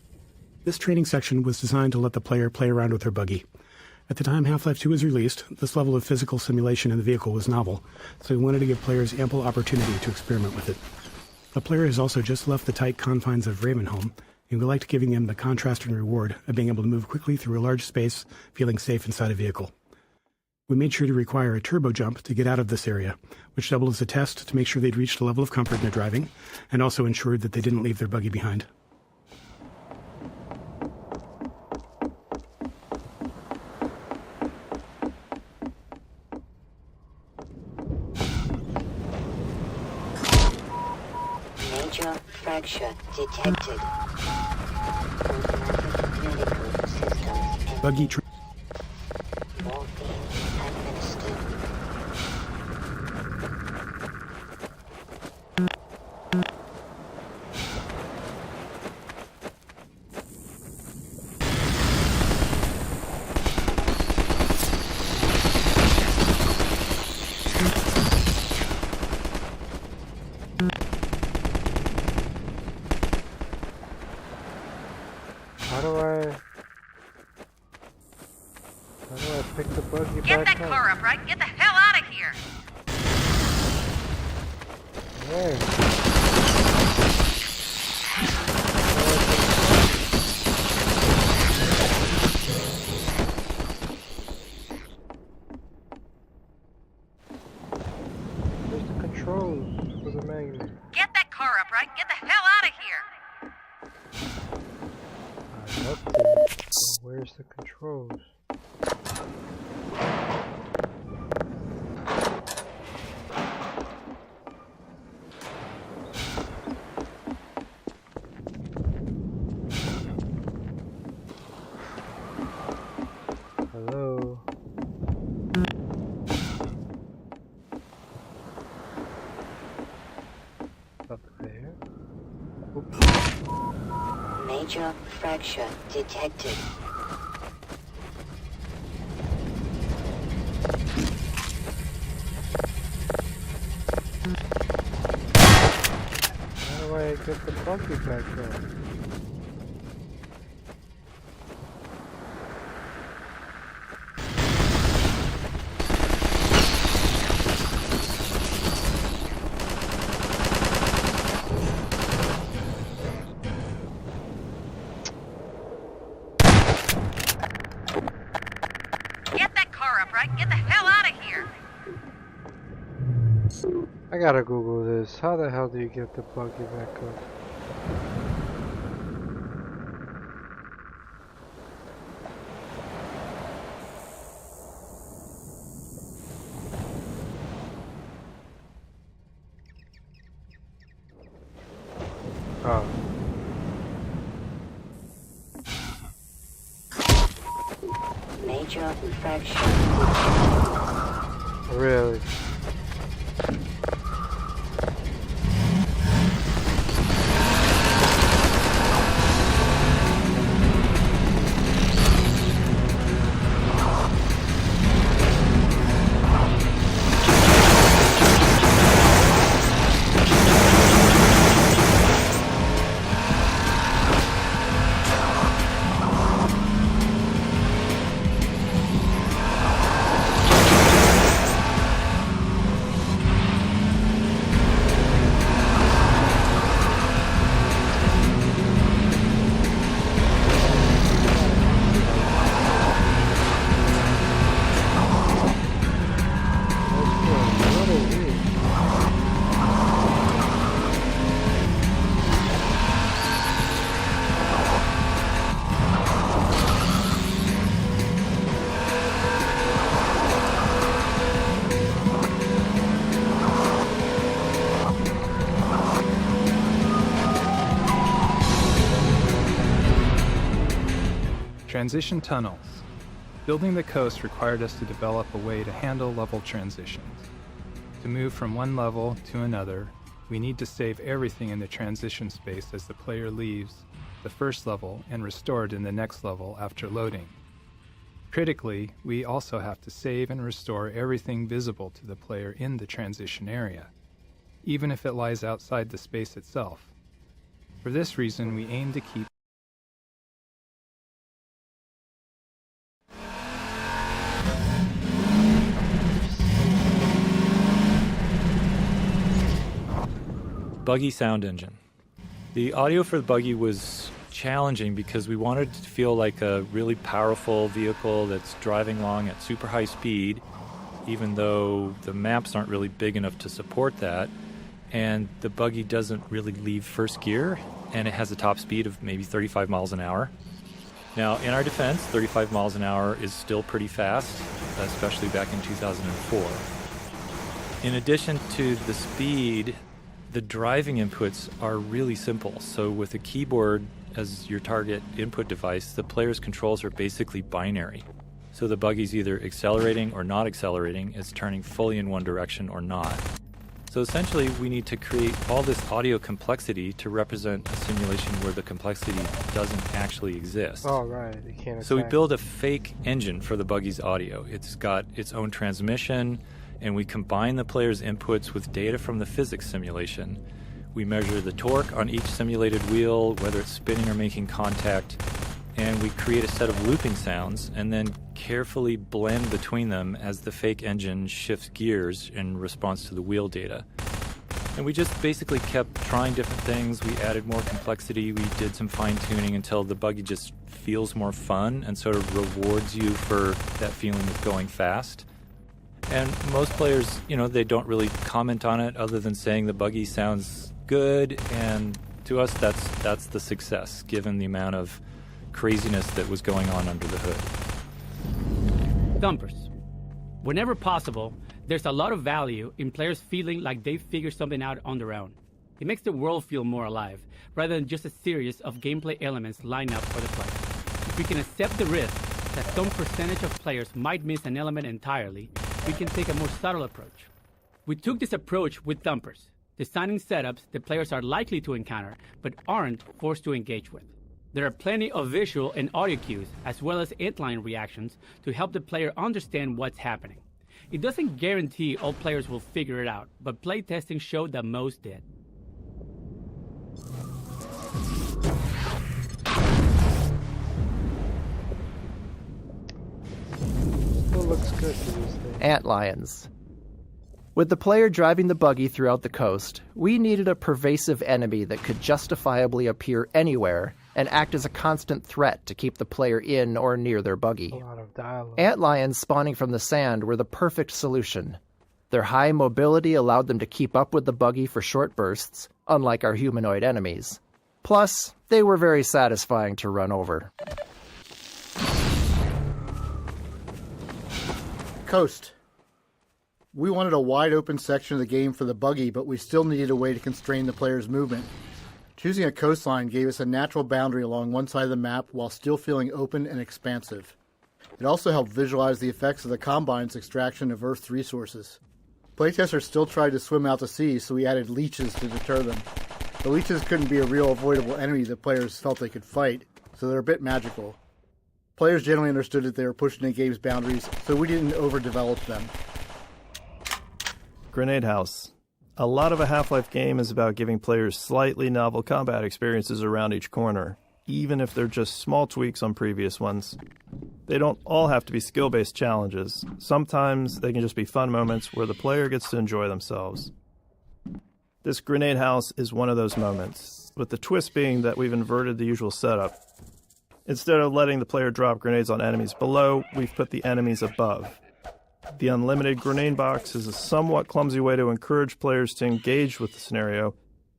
This training section was designed to let the player play around with her buggy. At the time Half-Life 2 was released, this level of physical simulation in the vehicle was novel, so we wanted to give players ample opportunity to experiment with it. The player has also just left the tight confines of Ravenholm, and we liked giving them the contrast and reward of being able to move quickly through a large space, feeling safe inside a vehicle. We made sure to require a turbo jump to get out of this area, which doubled as a test to make sure they'd reached a level of comfort in their driving, and also ensured that they didn't leave their buggy behind. Major fracture detected. Automatic medical systems. Buggy Morphine administered. How do I pick the buggy Get back that up? car up, right? Get the hell out of here! Where? Where's the controls for the magnet? Get that car up, right? Get the hell out of here! I'd love to. But where's the controls? Hello? Up there? Oops. Major fracture detected. How do I get the buggy back up? Get that car up, right? Get the hell out of here! I gotta Google this. How the hell do you get the buggy back up? Oh. Major fracture. Really? Transition tunnels. Building the coast required us to develop a way to handle level transitions. To move from one level to another, we need to save everything in the transition space as the player leaves the first level and restore it in the next level after loading. Critically, we also have to save and restore everything visible to the player in the transition area, even if it lies outside the space itself. For this reason, we aim to keep Buggy sound engine. The audio for the buggy was challenging because we wanted it to feel like a really powerful vehicle that's driving along at super high speed, even though the maps aren't really big enough to support that. And the buggy doesn't really leave first gear, and it has a top speed of maybe 35 miles an hour. Now, in our defense, 35 miles an hour is still pretty fast, especially back in 2004. In addition to the speed, the driving inputs are really simple. So with a keyboard as your target input device, the player's controls are basically binary. So the buggy's either accelerating or not accelerating, it's turning fully in one direction or not. So essentially, we need to create all this audio complexity to represent a simulation where the complexity doesn't actually exist. Oh, right. They can't So we attack. build a fake engine for the buggy's audio. It's got its own transmission, and we combine the player's inputs with data from the physics simulation. We measure the torque on each simulated wheel, whether it's spinning or making contact, and we create a set of looping sounds and then carefully blend between them as the fake engine shifts gears in response to the wheel data. And we just basically kept trying different things. We added more complexity. We did some fine-tuning until the buggy just feels more fun and sort of rewards you for that feeling of going fast. And most players, they don't really comment on it other than saying the buggy sounds good, and to us that's the success, given the amount of craziness that was going on under the hood. Thumpers. Whenever possible, there's a lot of value in players feeling like they figured something out on their own. It makes the world feel more alive, rather than just a series of gameplay elements lined up for the player. If we can accept the risk that some percentage of players might miss an element entirely, we can take a more subtle approach. We took this approach with Thumpers, designing setups that players are likely to encounter, but aren't forced to engage with. There are plenty of visual and audio cues, as well as inline reactions, to help the player understand what's happening. It doesn't guarantee all players will figure it out, but playtesting showed that most did. Still looks good to this thing. Antlions. With the player driving the buggy throughout the coast, we needed a pervasive enemy that could justifiably appear anywhere and act as a constant threat to keep the player in or near their buggy. A lot of dialogue. Antlions spawning from the sand were the perfect solution. Their high mobility allowed them to keep up with the buggy for short bursts, unlike our humanoid enemies. Plus, they were very satisfying to run over. Coast. We wanted a wide open section of the game for the buggy, but we still needed a way to constrain the player's movement. Choosing a coastline gave us a natural boundary along one side of the map while still feeling open and expansive. It also helped visualize the effects of the Combine's extraction of Earth's resources. Playtesters still tried to swim out to sea, so we added leeches to deter them. The leeches couldn't be a real avoidable enemy that players felt they could fight, so they're a bit magical. Players generally understood that they were pushing the game's boundaries, so we didn't overdevelop them. Grenade House. A lot of a Half-Life game is about giving players slightly novel combat experiences around each corner, even if they're just small tweaks on previous ones. They don't all have to be skill-based challenges. Sometimes they can just be fun moments where the player gets to enjoy themselves. This Grenade House is one of those moments, with the twist being that we've inverted the usual setup. Instead of letting the player drop grenades on enemies below, we've put the enemies above. The unlimited grenade box is a somewhat clumsy way to encourage players to engage with the scenario,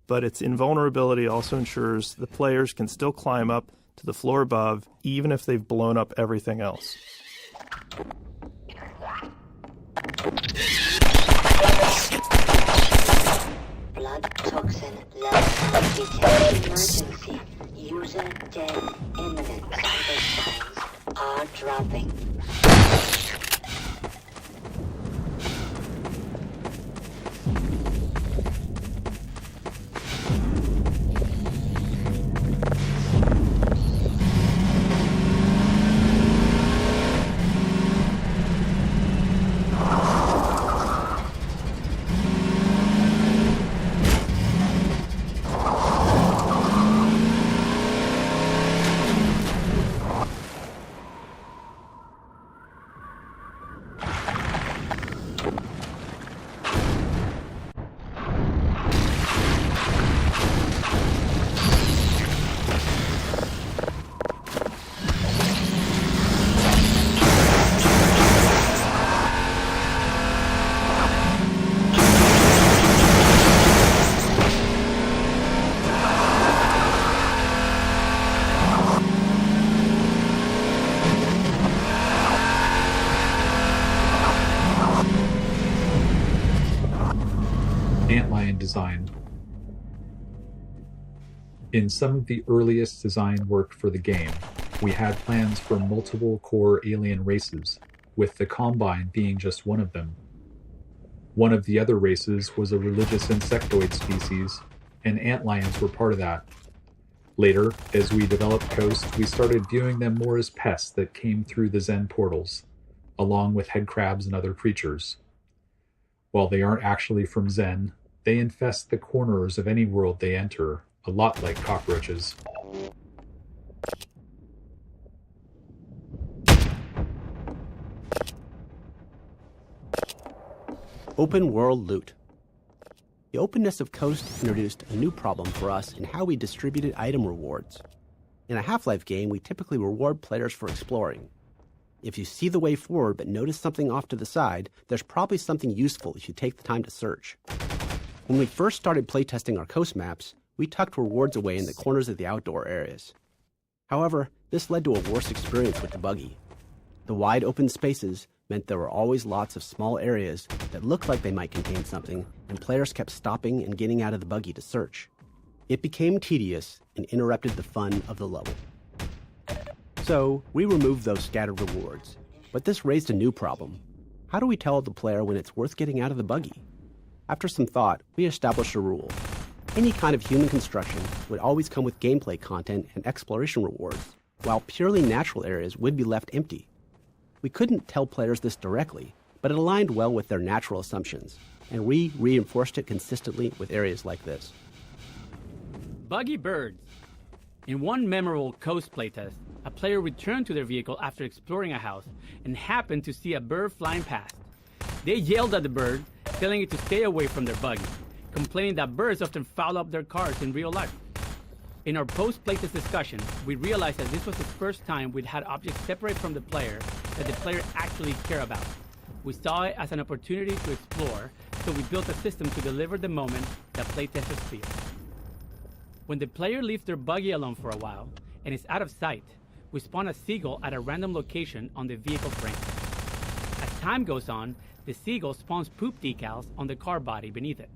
but its invulnerability also ensures the players can still climb up to the floor above, even if they've blown up everything else. Blood toxin level detected emergency. User dead imminent. Vital signs are dropping. Antlion design. In some of the earliest design work for the game, we had plans for multiple core alien races, with the Combine being just one of them. One of the other races was a religious insectoid species, and antlions were part of that. Later, as we developed Coast, we started viewing them more as pests that came through the Zen portals, along with headcrabs and other creatures. While they aren't actually from Zen, they infest the corners of any world they enter, a lot like cockroaches. Open world loot. The openness of Coast introduced a new problem for us in how we distributed item rewards. In a Half-Life game, we typically reward players for exploring. If you see the way forward but notice something off to the side, there's probably something useful if you take the time to search. When we first started playtesting our Coast maps, we tucked rewards away in the corners of the outdoor areas. However, this led to a worse experience with the buggy. The wide open spaces meant there were always lots of small areas that looked like they might contain something, and players kept stopping and getting out of the buggy to search. It became tedious and interrupted the fun of the level. So, we removed those scattered rewards. But this raised a new problem. How do we tell the player when it's worth getting out of the buggy? After some thought, we established a rule. Any kind of human construction would always come with gameplay content and exploration rewards, while purely natural areas would be left empty. We couldn't tell players this directly, but it aligned well with their natural assumptions, and we reinforced it consistently with areas like this. Buggy birds. In one memorable Coast playtest, a player returned to their vehicle after exploring a house and happened to see a bird flying past. They yelled at the bird, telling it to stay away from their buggy, complaining that birds often foul up their cars in real life. In our post-playtest discussion, we realized that this was the first time we'd had objects separate from the player that the player actually cared about. We saw it as an opportunity to explore, so we built a system to deliver the moment that playtesters feel. When the player leaves their buggy alone for a while and is out of sight, we spawn a seagull at a random location on the vehicle frame. As time goes on, the seagull spawns poop decals on the car body beneath it,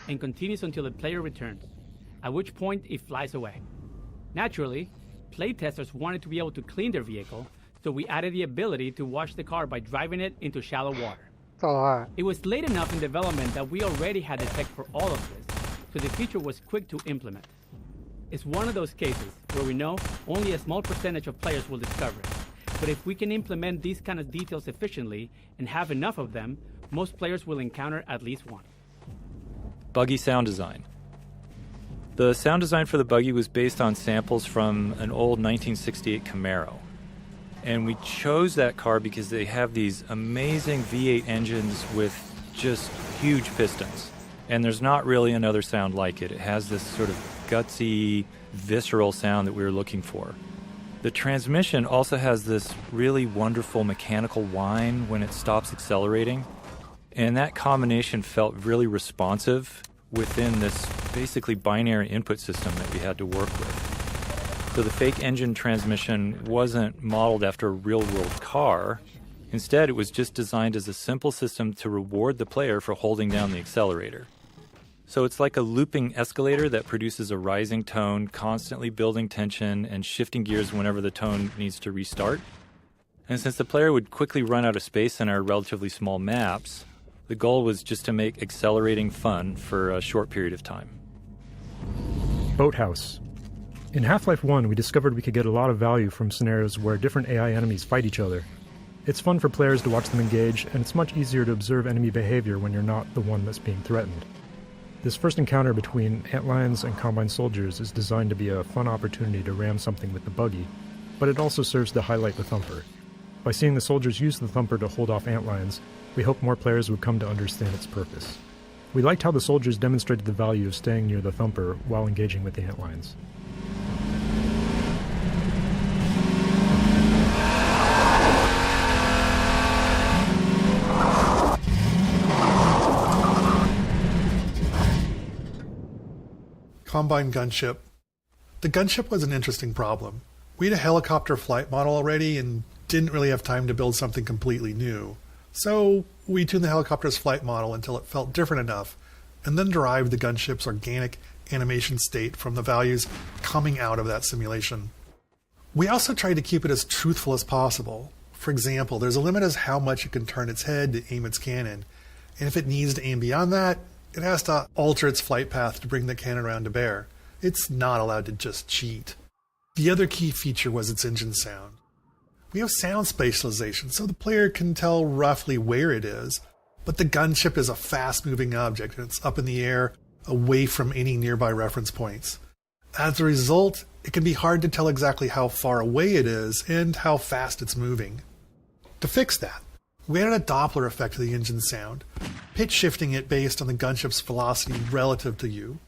and continues until the player returns, at which point it flies away. Naturally, playtesters wanted to be able to clean their vehicle, so we added the ability to wash the car by driving it into shallow water. It was late enough in development that we already had the tech for all of this, so the feature was quick to implement. It's one of those cases where we know only a small percentage of players will discover it, but if we can implement these kind of details efficiently and have enough of them, most players will encounter at least one. Buggy sound design. The sound design for the buggy was based on samples from an old 1968 Camaro. And we chose that car because they have these amazing V8 engines with just huge pistons. And there's not really another sound like it. It has this sort of gutsy, visceral sound that we were looking for. The transmission also has this really wonderful mechanical whine when it stops accelerating. And that combination felt really responsive within this basically binary input system that we had to work with. So the fake engine transmission wasn't modeled after a real-world car. Instead, it was just designed as a simple system to reward the player for holding down the accelerator. So it's like a looping escalator that produces a rising tone, constantly building tension and shifting gears whenever the tone needs to restart. And since the player would quickly run out of space in our relatively small maps, the goal was just to make accelerating fun for a short period of time. Boathouse. In Half-Life 1, we discovered we could get a lot of value from scenarios where different AI enemies fight each other. It's fun for players to watch them engage, and it's much easier to observe enemy behavior when you're not the one that's being threatened. This first encounter between antlions and Combine soldiers is designed to be a fun opportunity to ram something with the buggy, but it also serves to highlight the Thumper. By seeing the soldiers use the Thumper to hold off antlions, we hope more players would come to understand its purpose. We liked how the soldiers demonstrated the value of staying near the Thumper while engaging with the antlions. Combine gunship. The gunship was an interesting problem. We had a helicopter flight model already and didn't really have time to build something completely new. So we tuned the helicopter's flight model until it felt different enough and then derived the gunship's organic animation state from the values coming out of that simulation. We also tried to keep it as truthful as possible. For example, there's a limit as how much it can turn its head to aim its cannon, and if it needs to aim beyond that, it has to alter its flight path to bring the cannon around to bear. It's not allowed to just cheat. The other key feature was its engine sound. We have sound spatialization, so the player can tell roughly where it is, but the gunship is a fast-moving object, and it's up in the air, away from any nearby reference points. As a result, it can be hard to tell exactly how far away it is and how fast it's moving. To fix that, we added a Doppler effect to the engine sound, pitch shifting it based on the gunship's velocity relative to you.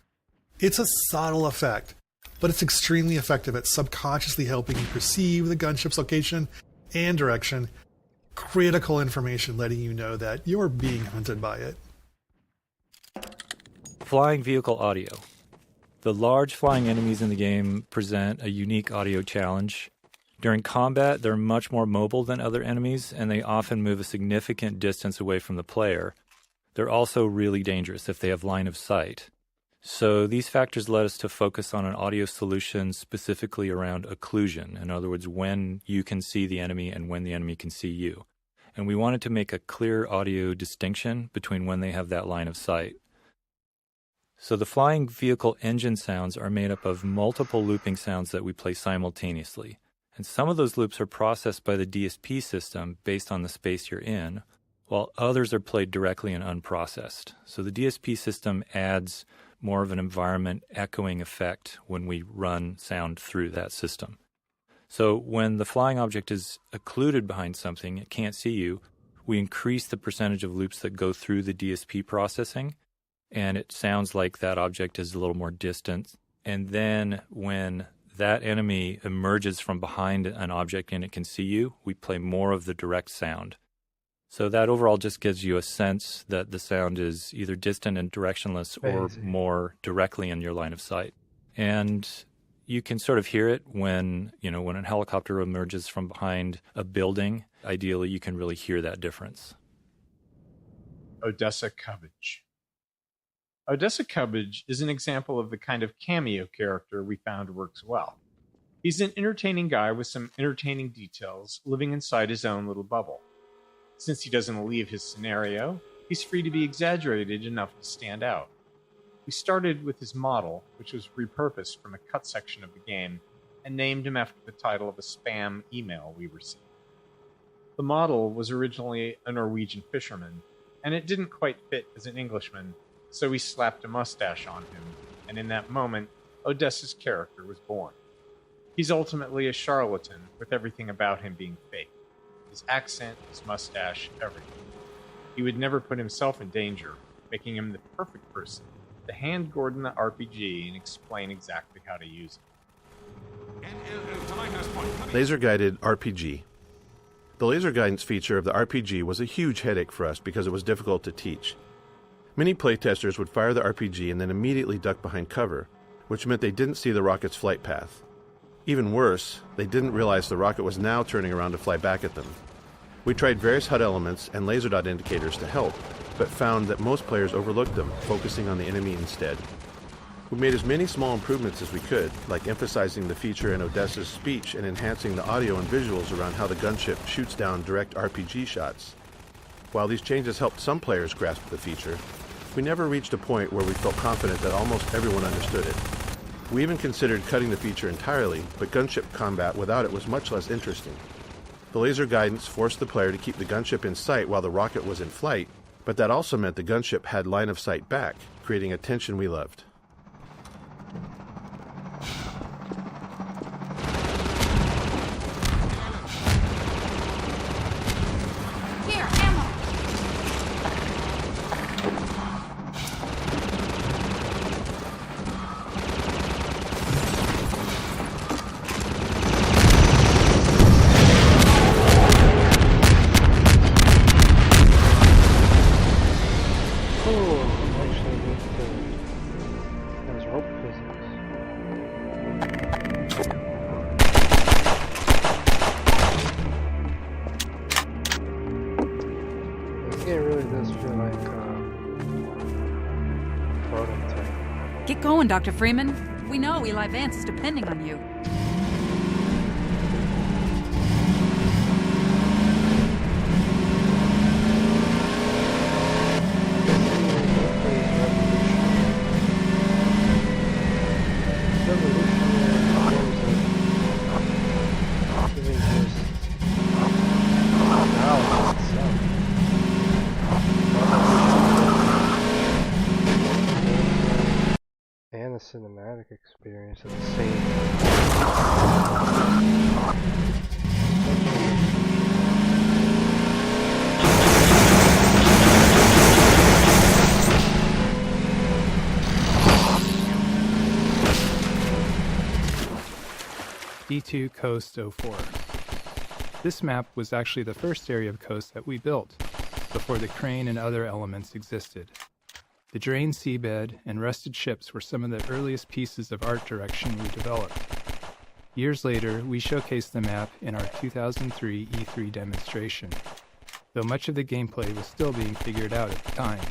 It's a subtle effect, but it's extremely effective at subconsciously helping you perceive the gunship's location and direction, critical information letting you know that you're being hunted by it. Flying vehicle audio. The large flying enemies in the game present a unique audio challenge. During combat, they're much more mobile than other enemies, and they often move a significant distance away from the player. They're also really dangerous if they have line of sight. So these factors led us to focus on an audio solution specifically around occlusion. In other words, when you can see the enemy and when the enemy can see you. And we wanted to make a clear audio distinction between when they have that line of sight. So the flying vehicle engine sounds are made up of multiple looping sounds that we play simultaneously. And some of those loops are processed by the DSP system based on the space you're in, while others are played directly and unprocessed. So the DSP system adds more of an environment echoing effect when we run sound through that system. So when the flying object is occluded behind something, it can't see you, we increase the percentage of loops that go through the DSP processing, and it sounds like that object is a little more distant. And then when that enemy emerges from behind an object and it can see you, we play more of the direct sound. So that overall just gives you a sense that the sound is either distant and directionless or more directly in your line of sight. And you can sort of hear it when a helicopter emerges from behind a building. Ideally, you can really hear that difference. Odessa Cubbage. Odessa Cubbage is an example of the kind of cameo character we found works well. He's an entertaining guy with some entertaining details, living inside his own little bubble. Since he doesn't leave his scenario, he's free to be exaggerated enough to stand out. We started with his model, which was repurposed from a cut section of the game, and named him after the title of a spam email we received. The model was originally a Norwegian fisherman, and it didn't quite fit as an Englishman, so we slapped a mustache on him, and in that moment, Odessa's character was born. He's ultimately a charlatan, with everything about him being fake. His accent, his mustache, everything. He would never put himself in danger, making him the perfect person to hand Gordon the RPG and explain exactly how to use it. Laser-guided RPG. The laser guidance feature of the RPG was a huge headache for us because it was difficult to teach. Many playtesters would fire the RPG and then immediately duck behind cover, which meant they didn't see the rocket's flight path. Even worse, they didn't realize the rocket was now turning around to fly back at them. We tried various HUD elements and laser dot indicators to help, but found that most players overlooked them, focusing on the enemy instead. We made as many small improvements as we could, like emphasizing the feature in Odessa's speech and enhancing the audio and visuals around how the gunship shoots down direct RPG shots. While these changes helped some players grasp the feature, we never reached a point where we felt confident that almost everyone understood it. We even considered cutting the feature entirely, but gunship combat without it was much less interesting. The laser guidance forced the player to keep the gunship in sight while the rocket was in flight, but that also meant the gunship had line of sight back, creating a tension we loved. Get going, Dr. Freeman. We know Eli Vance is depending on you. And the cinematic experience at the same D2 Coast 04. This map was actually the first area of coast that we built, before the crane and other elements existed. The drained seabed and rusted ships were some of the earliest pieces of art direction we developed. Years later, we showcased the map in our 2003 E3 demonstration, though much of the gameplay was still being figured out at the time.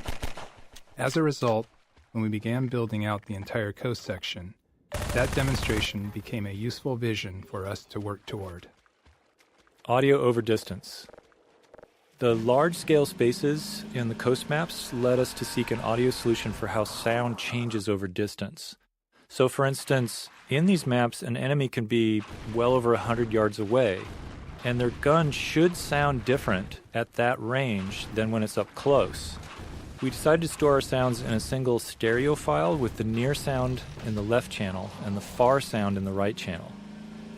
As a result, when we began building out the entire coast section, that demonstration became a useful vision for us to work toward. Audio over distance. The large-scale spaces in the coast maps led us to seek an audio solution for how sound changes over distance. So, for instance, in these maps, an enemy can be well over 100 yards away, and their gun should sound different at that range than when it's up close. We decided to store our sounds in a single stereo file with the near sound in the left channel and the far sound in the right channel.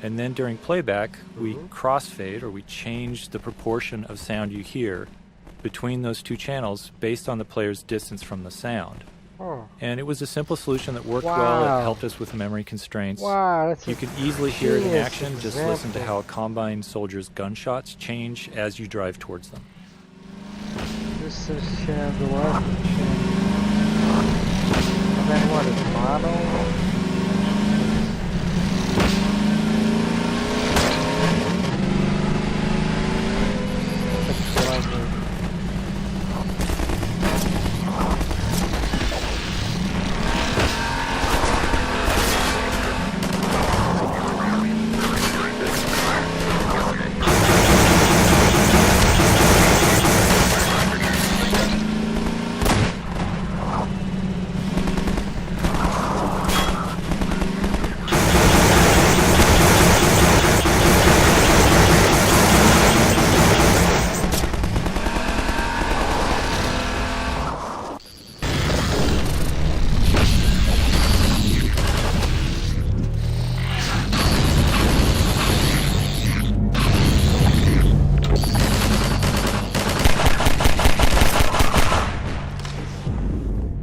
And then during playback, we crossfade, or we change the proportion of sound you hear between those two channels based on the player's distance from the sound. Oh. And it was a simple solution that worked well. It helped us with memory constraints. Wow, that's you can easily hear it in action. example. Just listen to how a Combine soldier's gunshots change as you drive towards them. This is the last and then what is mono?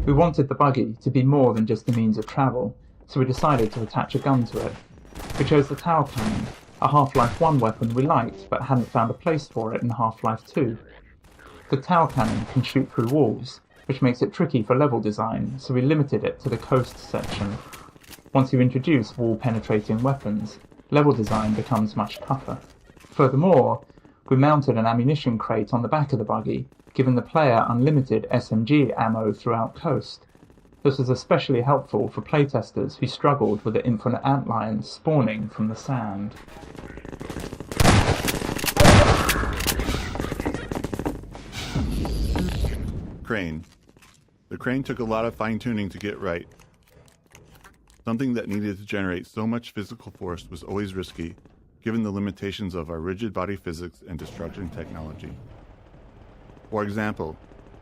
We wanted the buggy to be more than just a means of travel, so we decided to attach a gun to it. We chose the Tau Cannon, a Half-Life 1 weapon we liked but hadn't found a place for it in Half-Life 2. The Tau Cannon can shoot through walls, which makes it tricky for level design, so we limited it to the coast section. Once you introduce wall-penetrating weapons, level design becomes much tougher. Furthermore, we mounted an ammunition crate on the back of the buggy, giving the player unlimited SMG ammo throughout coast. This was especially helpful for playtesters who struggled with the infinite antlions spawning from the sand. Crane. The crane took a lot of fine-tuning to get right. Something that needed to generate so much physical force was always risky, given the limitations of our rigid body physics and destruction technology. For example,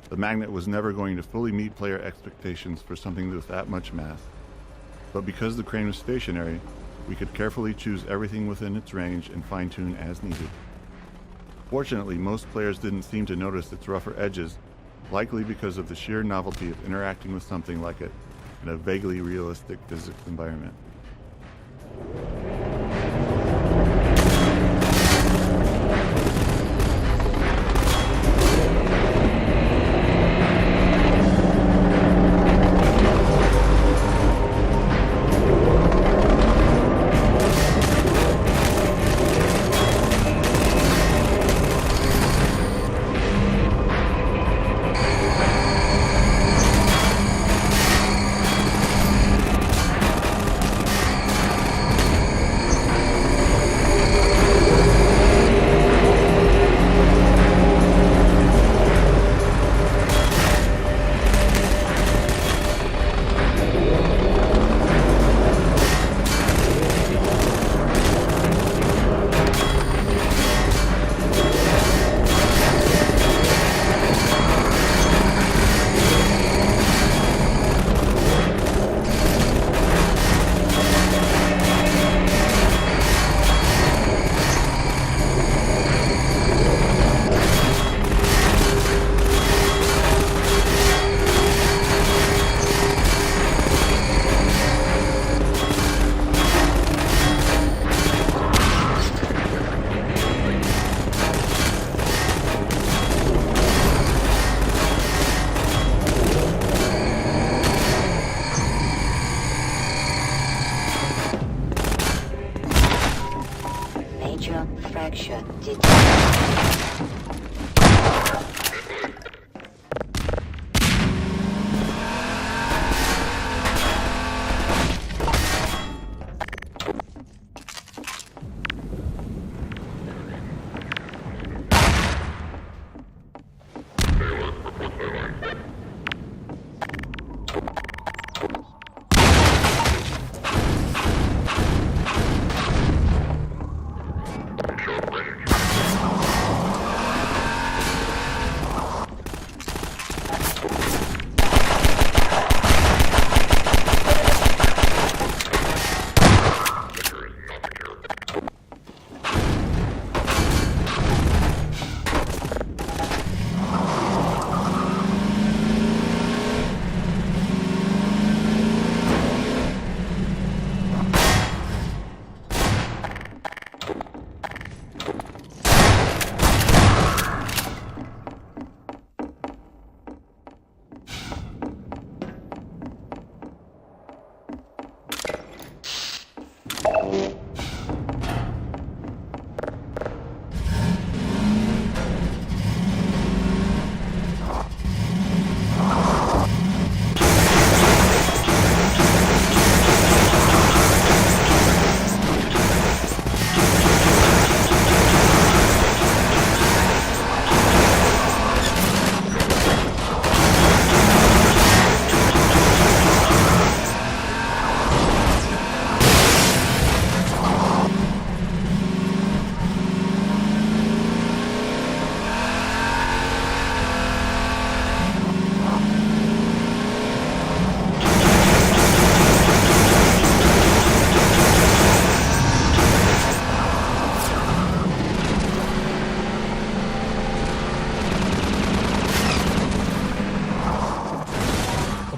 the magnet was never going to fully meet player expectations for something with that much mass. But because the crane was stationary, we could carefully choose everything within its range and fine-tune as needed. Fortunately, most players didn't seem to notice its rougher edges, likely because of the sheer novelty of interacting with something like it in a vaguely realistic physics environment. Extraction detected.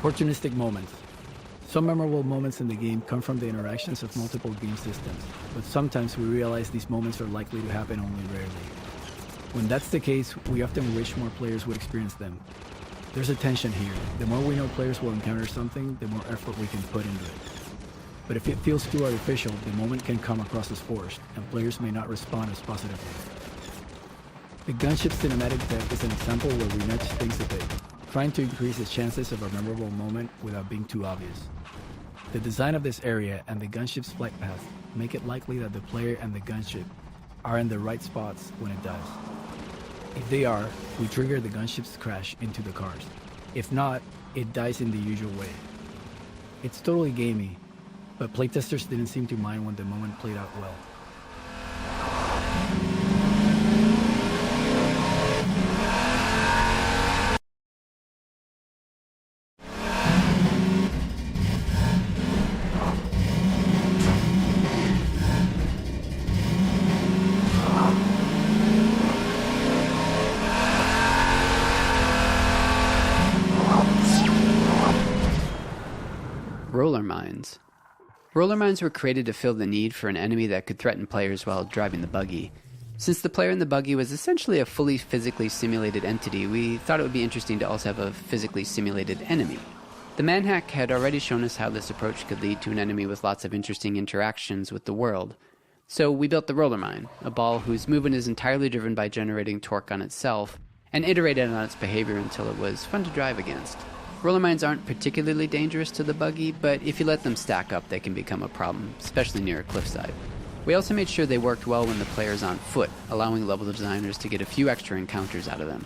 Opportunistic moments. Some memorable moments in the game come from the interactions of multiple game systems, but sometimes we realize these moments are likely to happen only rarely. When that's the case, we often wish more players would experience them. There's a tension here. The more we know players will encounter something, the more effort we can put into it. But if it feels too artificial, the moment can come across as forced, and players may not respond as positively. The gunship cinematic deck is an example where we nudge things a bit, trying to increase the chances of a memorable moment without being too obvious. The design of this area and the gunship's flight path make it likely that the player and the gunship are in the right spots when it does. If they are, we trigger the gunship's crash into the cars. If not, it dies in the usual way. It's totally gamey, but playtesters didn't seem to mind when the moment played out well. Roller mines. Roller mines were created to fill the need for an enemy that could threaten players while driving the buggy. Since the player in the buggy was essentially a fully physically simulated entity, we thought it would be interesting to also have a physically simulated enemy. The Manhack had already shown us how this approach could lead to an enemy with lots of interesting interactions with the world. So we built the roller mine, a ball whose movement is entirely driven by generating torque on itself, and iterated on its behavior until it was fun to drive against. Roller mines aren't particularly dangerous to the buggy, but if you let them stack up, they can become a problem, especially near a cliffside. We also made sure they worked well when the player is on foot, allowing level designers to get a few extra encounters out of them.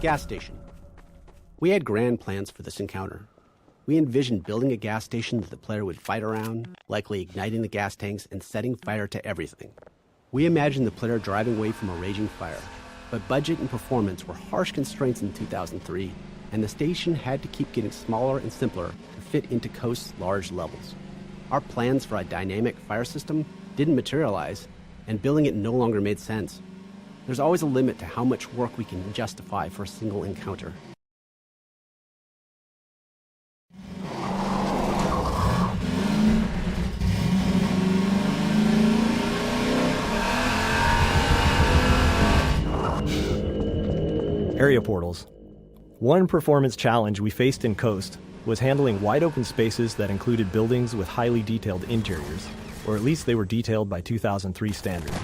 Gas station. We had grand plans for this encounter. We envisioned building a gas station that the player would fight around, likely igniting the gas tanks and setting fire to everything. We imagined the player driving away from a raging fire, but budget and performance were harsh constraints in 2003, and the station had to keep getting smaller and simpler to fit into Coast's large levels. Our plans for a dynamic fire system didn't materialize, and building it no longer made sense. There's always a limit to how much work we can justify for a single encounter. Area portals. One performance challenge we faced in Coast was handling wide open spaces that included buildings with highly detailed interiors, or at least they were detailed by 2003 standard.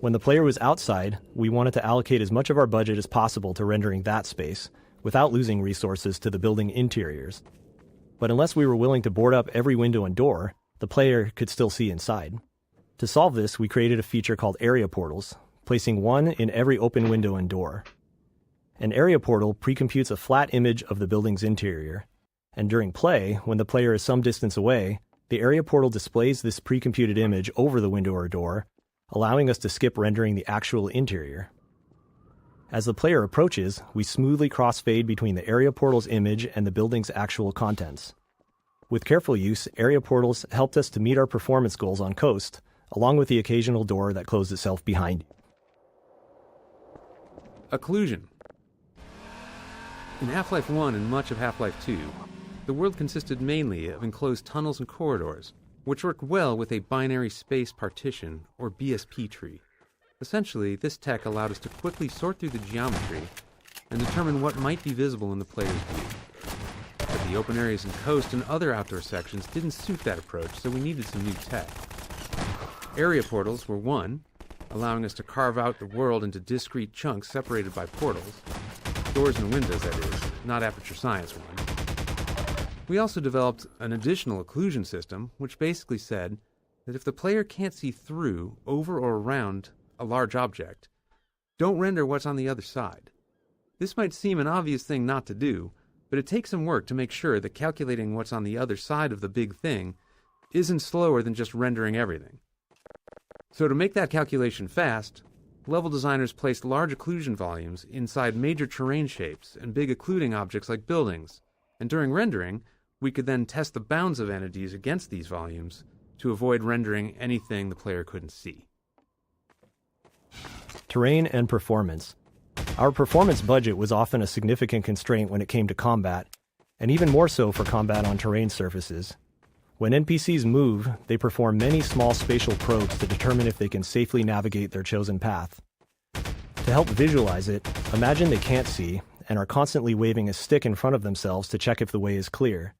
When the player was outside, we wanted to allocate as much of our budget as possible to rendering that space, without losing resources to the building interiors. But unless we were willing to board up every window and door, the player could still see inside. To solve this, we created a feature called area portals, placing one in every open window and door. An area portal precomputes a flat image of the building's interior, and during play, when the player is some distance away, the area portal displays this precomputed image over the window or door, allowing us to skip rendering the actual interior. As the player approaches, we smoothly crossfade between the area portal's image and the building's actual contents. With careful use, area portals helped us to meet our performance goals on Coast, along with the occasional door that closed itself behind you. Occlusion. In Half-Life 1 and much of Half-Life 2, the world consisted mainly of enclosed tunnels and corridors, which worked well with a binary space partition, or BSP tree. Essentially, this tech allowed us to quickly sort through the geometry and determine what might be visible in the player's view. But the open areas in Coast and other outdoor sections didn't suit that approach, so we needed some new tech. Area portals were one, allowing us to carve out the world into discrete chunks separated by portals. Doors and windows, that is, not Aperture Science one. We also developed an additional occlusion system, which basically said that if the player can't see through, over, or around a large object, don't render what's on the other side. This might seem an obvious thing not to do, but it takes some work to make sure that calculating what's on the other side of the big thing isn't slower than just rendering everything. So to make that calculation fast, level designers placed large occlusion volumes inside major terrain shapes and big occluding objects like buildings, and during rendering, we could then test the bounds of entities against these volumes to avoid rendering anything the player couldn't see. Terrain and performance. Our performance budget was often a significant constraint when it came to combat, and even more so for combat on terrain surfaces. When NPCs move, they perform many small spatial probes to determine if they can safely navigate their chosen path. To help visualize it, imagine they can't see and are constantly waving a stick in front of themselves to check if the way is clear.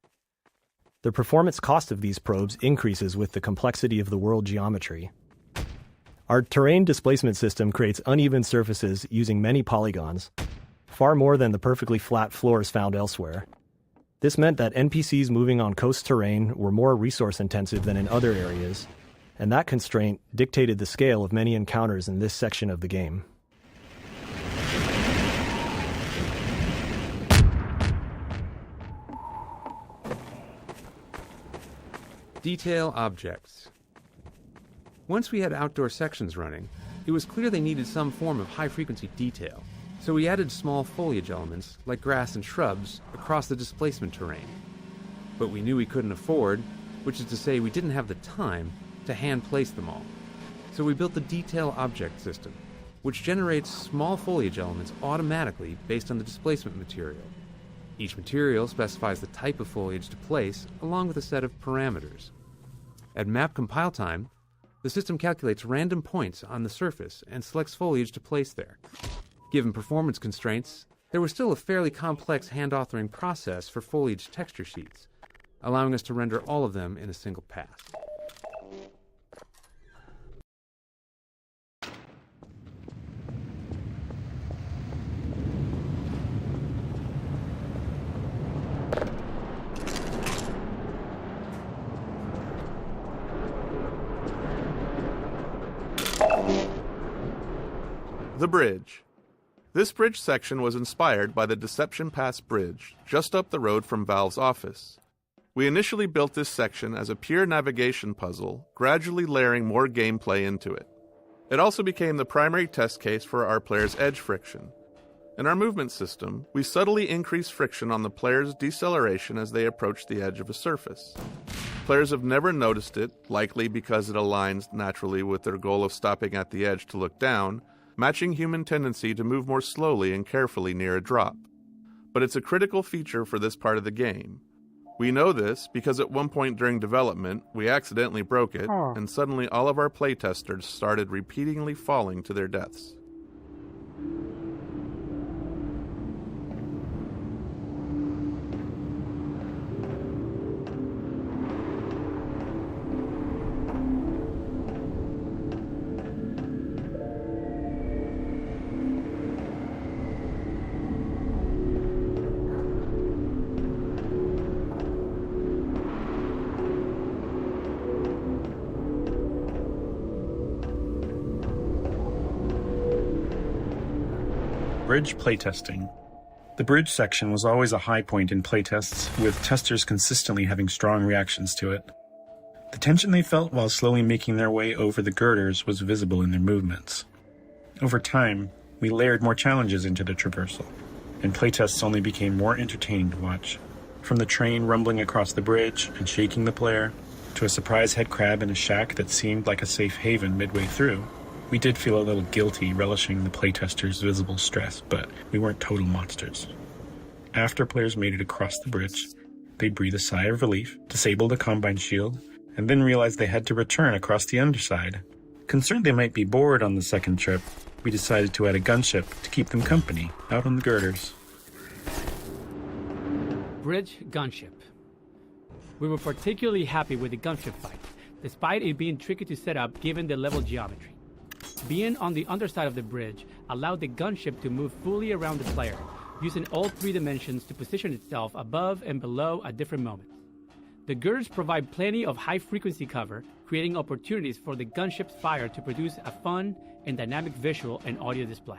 The performance cost of these probes increases with the complexity of the world geometry. Our terrain displacement system creates uneven surfaces using many polygons, far more than the perfectly flat floors found elsewhere. This meant that NPCs moving on coast terrain were more resource-intensive than in other areas, and that constraint dictated the scale of many encounters in this section of the game. Detail objects. Once we had outdoor sections running, it was clear they needed some form of high-frequency detail. So we added small foliage elements, like grass and shrubs, across the displacement terrain. But we knew we couldn't afford, which is to say we didn't have the time, to hand-place them all. So we built the Detail Object System, which generates small foliage elements automatically based on the displacement material. Each material specifies the type of foliage to place, along with a set of parameters. At map compile time, the system calculates random points on the surface and selects foliage to place there. Given performance constraints, there was still a fairly complex hand-authoring process for foliage texture sheets, allowing us to render all of them in a single pass. The bridge. This bridge section was inspired by the Deception Pass Bridge, just up the road from Valve's office. We initially built this section as a pure navigation puzzle, gradually layering more gameplay into it. It also became the primary test case for our players' edge friction. In our movement system, we subtly increase friction on the player's deceleration as they approach the edge of a surface. Players have never noticed it, likely because it aligns naturally with their goal of stopping at the edge to look down, matching human tendency to move more slowly and carefully near a drop. But it's a critical feature for this part of the game. We know this because at one point during development, we accidentally broke it, and suddenly all of our playtesters started repeatedly falling to their deaths. Bridge playtesting. The bridge section was always a high point in playtests, with testers consistently having strong reactions to it. The tension they felt while slowly making their way over the girders was visible in their movements. Over time, we layered more challenges into the traversal, and playtests only became more entertaining to watch. From the train rumbling across the bridge and shaking the player, to a surprise head crab in a shack that seemed like a safe haven midway through, we did feel a little guilty relishing the playtesters' visible stress, but we weren't total monsters. After players made it across the bridge, they'd breathe a sigh of relief, disable the Combine shield, and then realize they had to return across the underside. Concerned they might be bored on the second trip, we decided to add a gunship to keep them company out on the girders. Bridge gunship. We were particularly happy with the gunship fight, despite it being tricky to set up given the level geometry. Being on the underside of the bridge allowed the gunship to move fully around the player, using all three dimensions to position itself above and below at different moments. The girders provide plenty of high-frequency cover, creating opportunities for the gunship's fire to produce a fun and dynamic visual and audio display.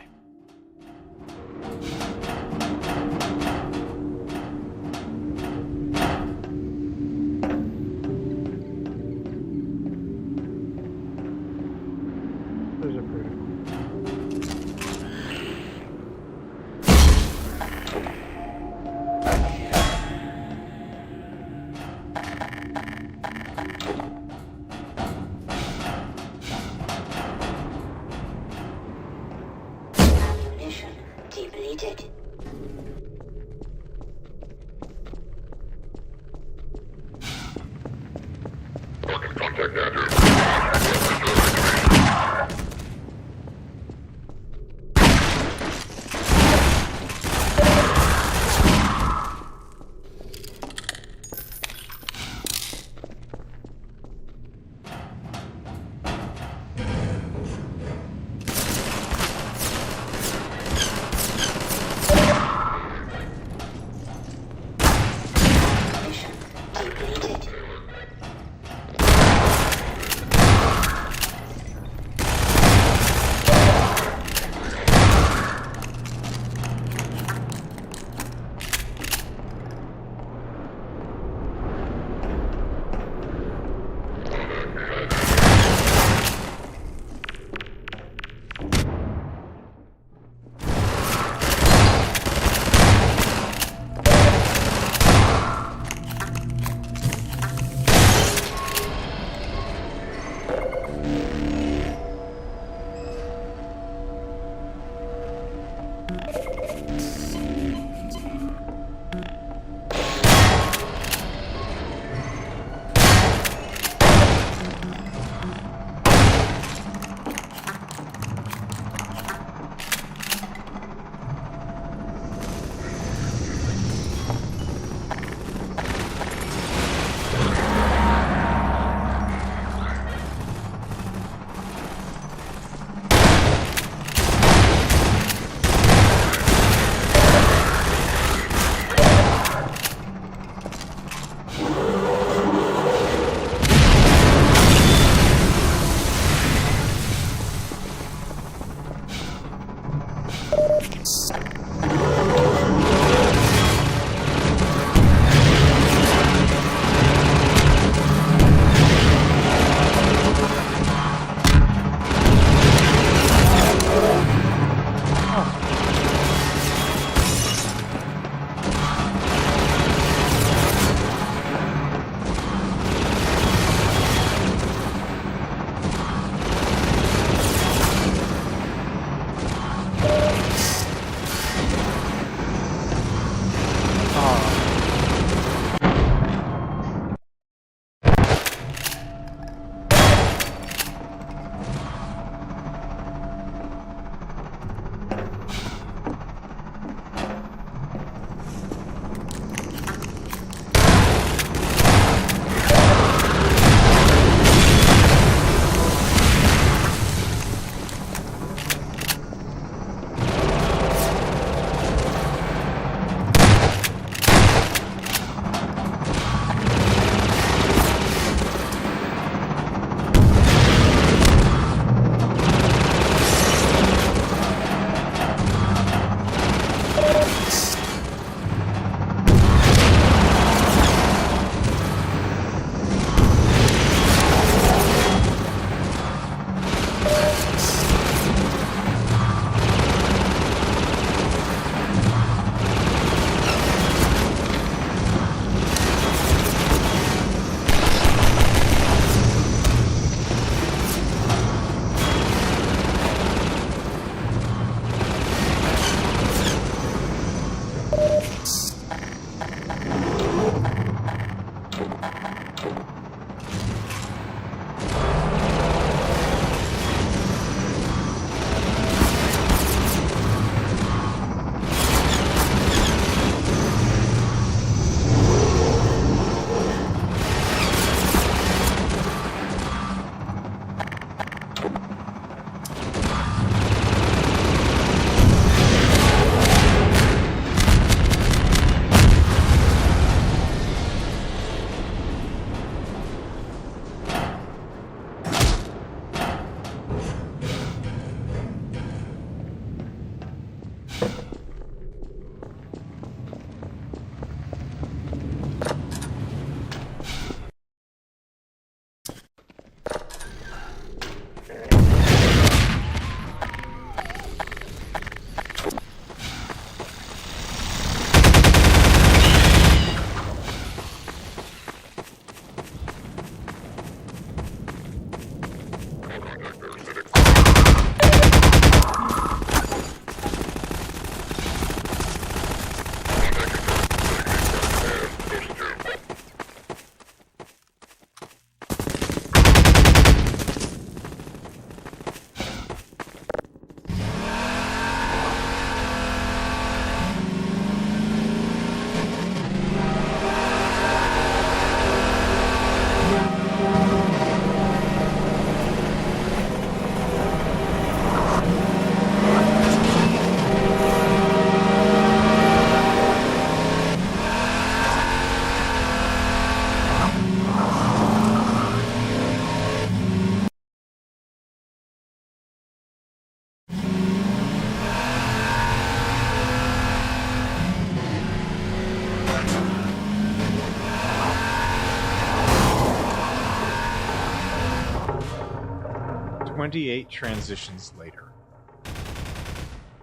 28 transitions later.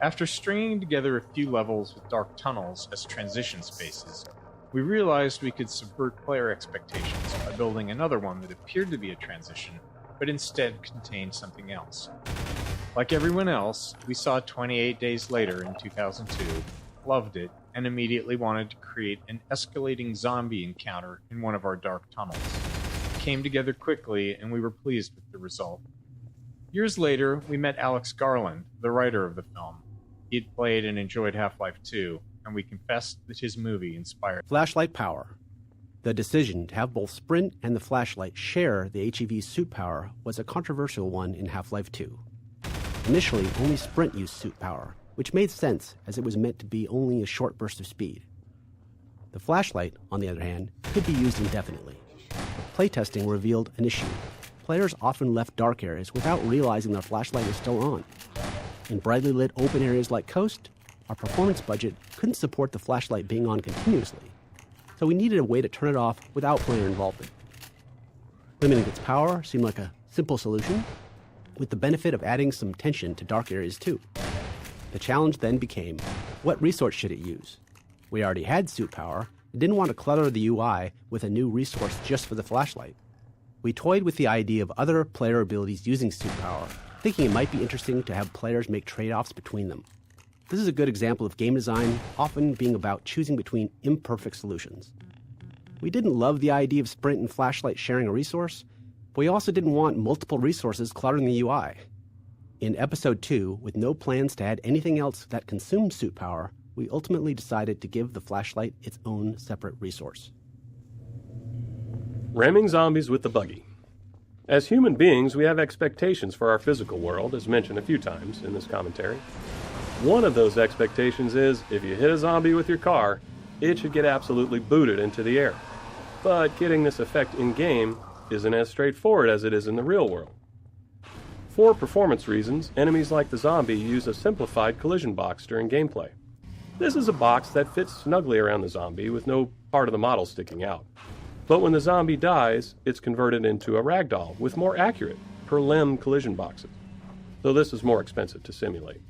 After stringing together a few levels with dark tunnels as transition spaces, we realized we could subvert player expectations by building another one that appeared to be a transition, but instead contained something else. Like everyone else, we saw 28 Days Later in 2002, loved it, and immediately wanted to create an escalating zombie encounter in one of our dark tunnels. It came together quickly, and we were pleased with the result. Years later, we met Alex Garland, the writer of the film. He had played and enjoyed Half-Life 2, and we confessed that his movie inspired Flashlight power. The decision to have both Sprint and the flashlight share the HEV suit power was a controversial one in Half-Life 2. Initially, only Sprint used suit power, which made sense as it was meant to be only a short burst of speed. The flashlight, on the other hand, could be used indefinitely. Playtesting revealed an issue. Players often left dark areas without realizing their flashlight was still on. In brightly lit open areas like Coast, our performance budget couldn't support the flashlight being on continuously, so we needed a way to turn it off without player involvement. Limiting its power seemed like a simple solution, with the benefit of adding some tension to dark areas too. The challenge then became, what resource should it use? We already had suit power and didn't want to clutter the UI with a new resource just for the flashlight. We toyed with the idea of other player abilities using suit power, thinking it might be interesting to have players make trade-offs between them. This is a good example of game design often being about choosing between imperfect solutions. We didn't love the idea of Sprint and Flashlight sharing a resource, but we also didn't want multiple resources cluttering the UI. In Episode 2, with no plans to add anything else that consumed suit power, we ultimately decided to give the flashlight its own separate resource. Ramming zombies with the buggy. As human beings, we have expectations for our physical world, as mentioned a few times in this commentary. One of those expectations is, if you hit a zombie with your car, it should get absolutely booted into the air. But getting this effect in-game isn't as straightforward as it is in the real world. For performance reasons, enemies like the zombie use a simplified collision box during gameplay. This is a box that fits snugly around the zombie with no part of the model sticking out. But when the zombie dies, it's converted into a ragdoll with more accurate, per-limb collision boxes, though this is more expensive to simulate.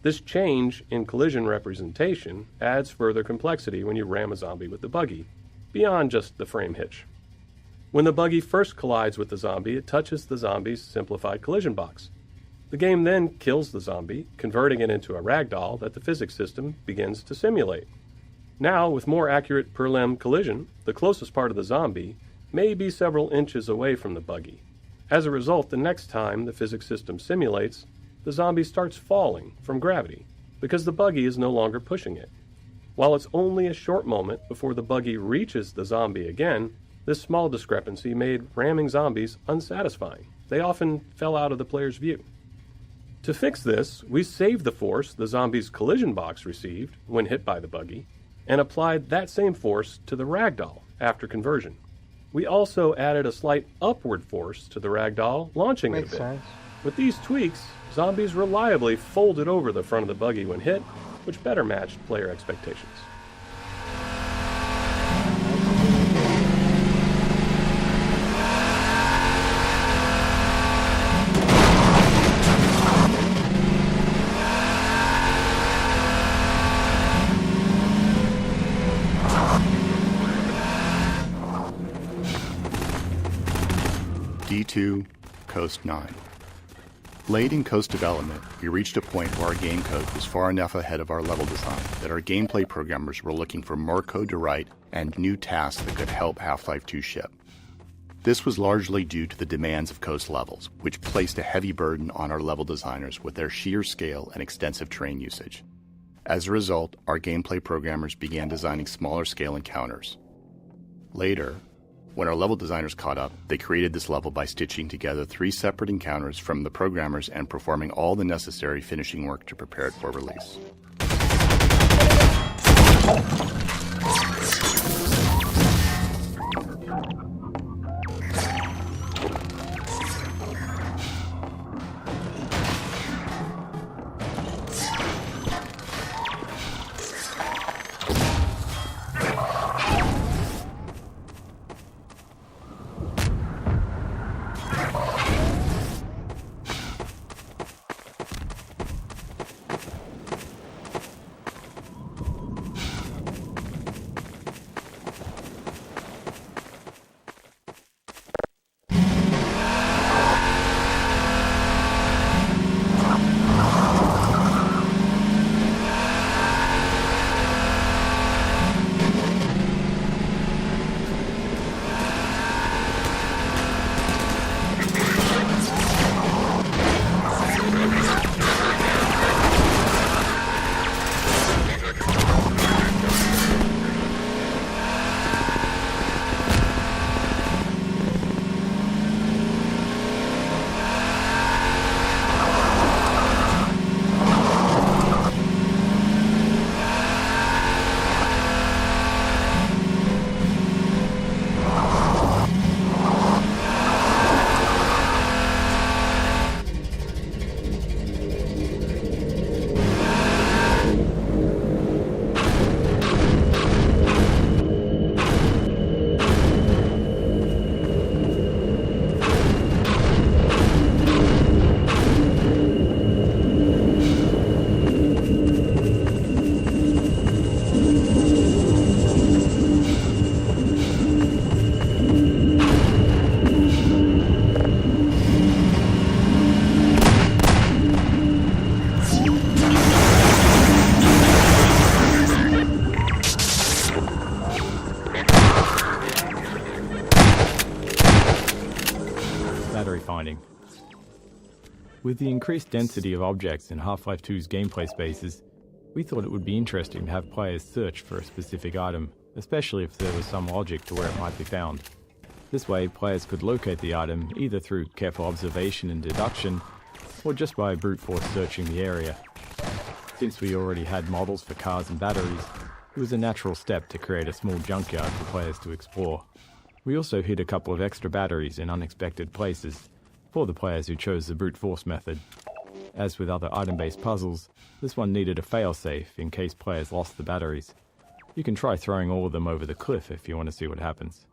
This change in collision representation adds further complexity when you ram a zombie with the buggy, beyond just the frame hitch. When the buggy first collides with the zombie, it touches the zombie's simplified collision box. The game then kills the zombie, converting it into a ragdoll that the physics system begins to simulate. Now, with more accurate per-limb collision, the closest part of the zombie may be several inches away from the buggy. As a result, the next time the physics system simulates, the zombie starts falling from gravity because the buggy is no longer pushing it. While it's only a short moment before the buggy reaches the zombie again, this small discrepancy made ramming zombies unsatisfying. They often fell out of the player's view. To fix this, we saved the force the zombie's collision box received when hit by the buggy, and applied that same force to the ragdoll after conversion. We also added a slight upward force to the ragdoll, launching it a bit. Sense. With these tweaks, zombies reliably folded over the front of the buggy when hit, which better matched player expectations. D2, Coast 9. Late in Coast development, we reached a point where our game code was far enough ahead of our level design that our gameplay programmers were looking for more code to write and new tasks that could help Half-Life 2 ship. This was largely due to the demands of Coast levels, which placed a heavy burden on our level designers with their sheer scale and extensive terrain usage. As a result, our gameplay programmers began designing smaller scale encounters. Later, when our level designers caught up, they created this level by stitching together 3 separate encounters from the programmers and performing all the necessary finishing work to prepare it for release. With the increased density of objects in Half-Life 2's gameplay spaces, we thought it would be interesting to have players search for a specific item, especially if there was some logic to where it might be found. This way, players could locate the item either through careful observation and deduction, or just by brute force searching the area. Since we already had models for cars and batteries, it was a natural step to create a small junkyard for players to explore. We also hid a couple of extra batteries in unexpected places, for the players who chose the brute force method. As with other item-based puzzles, this one needed a failsafe in case players lost the batteries. You can try throwing all of them over the cliff if you want to see what happens.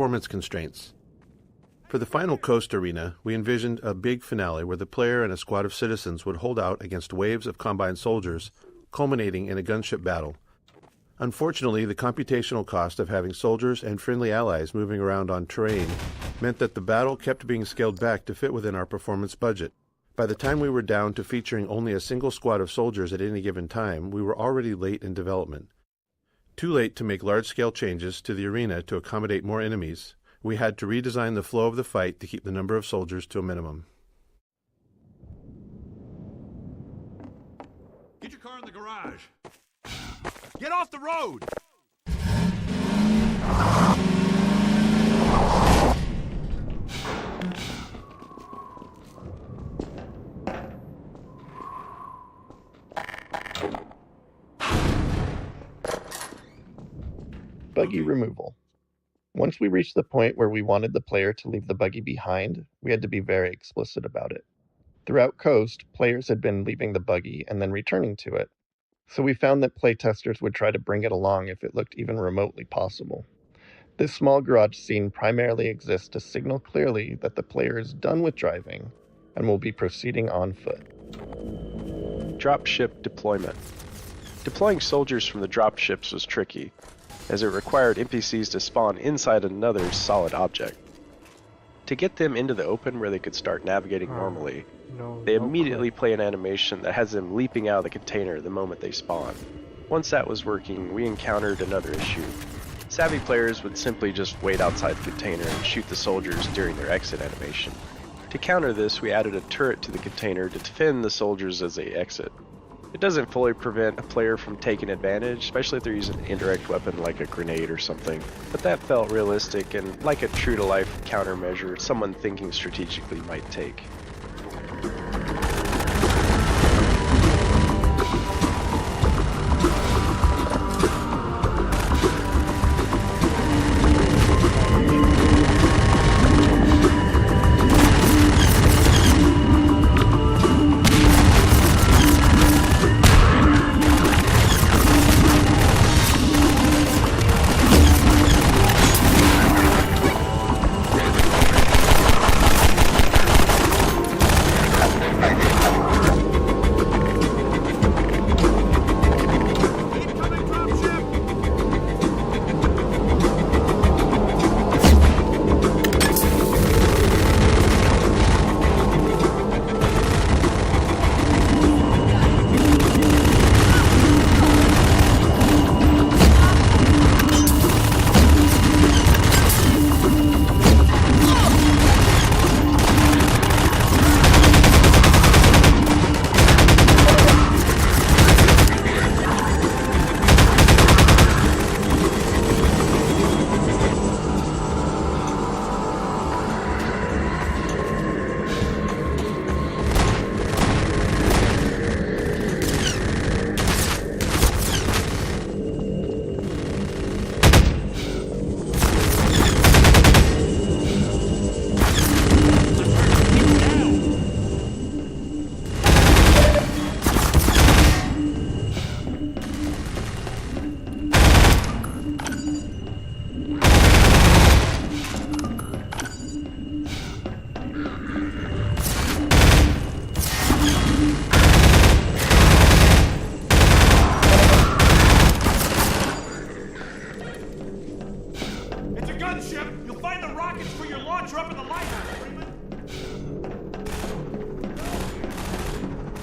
performance constraints. For the final Coast arena, we envisioned a big finale where the player and a squad of citizens would hold out against waves of combined soldiers, culminating in a gunship battle. Unfortunately, the computational cost of having soldiers and friendly allies moving around on terrain meant that the battle kept being scaled back to fit within our performance budget. By the time we were down to featuring only a single squad of soldiers at any given time, we were already late in development. Too late to make large-scale changes to the arena to accommodate more enemies, we had to redesign the flow of the fight to keep the number of soldiers to a minimum. Get your car in the garage. Get off the road! Buggy removal. Once we reached the point where we wanted the player to leave the buggy behind, we had to be very explicit about it. Throughout Coast, players had been leaving the buggy and then returning to it, so we found that playtesters would try to bring it along if it looked even remotely possible. This small garage scene primarily exists to signal clearly that the player is done with driving and will be proceeding on foot. Dropship deployment. Deploying soldiers from the dropships was tricky, as it required NPCs to spawn inside another solid object. To get them into the open where they could start navigating normally, they immediately play an animation that has them leaping out of the container the moment they spawn. Once that was working, we encountered another issue. Savvy players would simply just wait outside the container and shoot the soldiers during their exit animation. To counter this, we added a turret to the container to defend the soldiers as they exit. It doesn't fully prevent a player from taking advantage, especially if they're using an indirect weapon like a grenade or something, but that felt realistic and like a true-to-life countermeasure someone thinking strategically might take.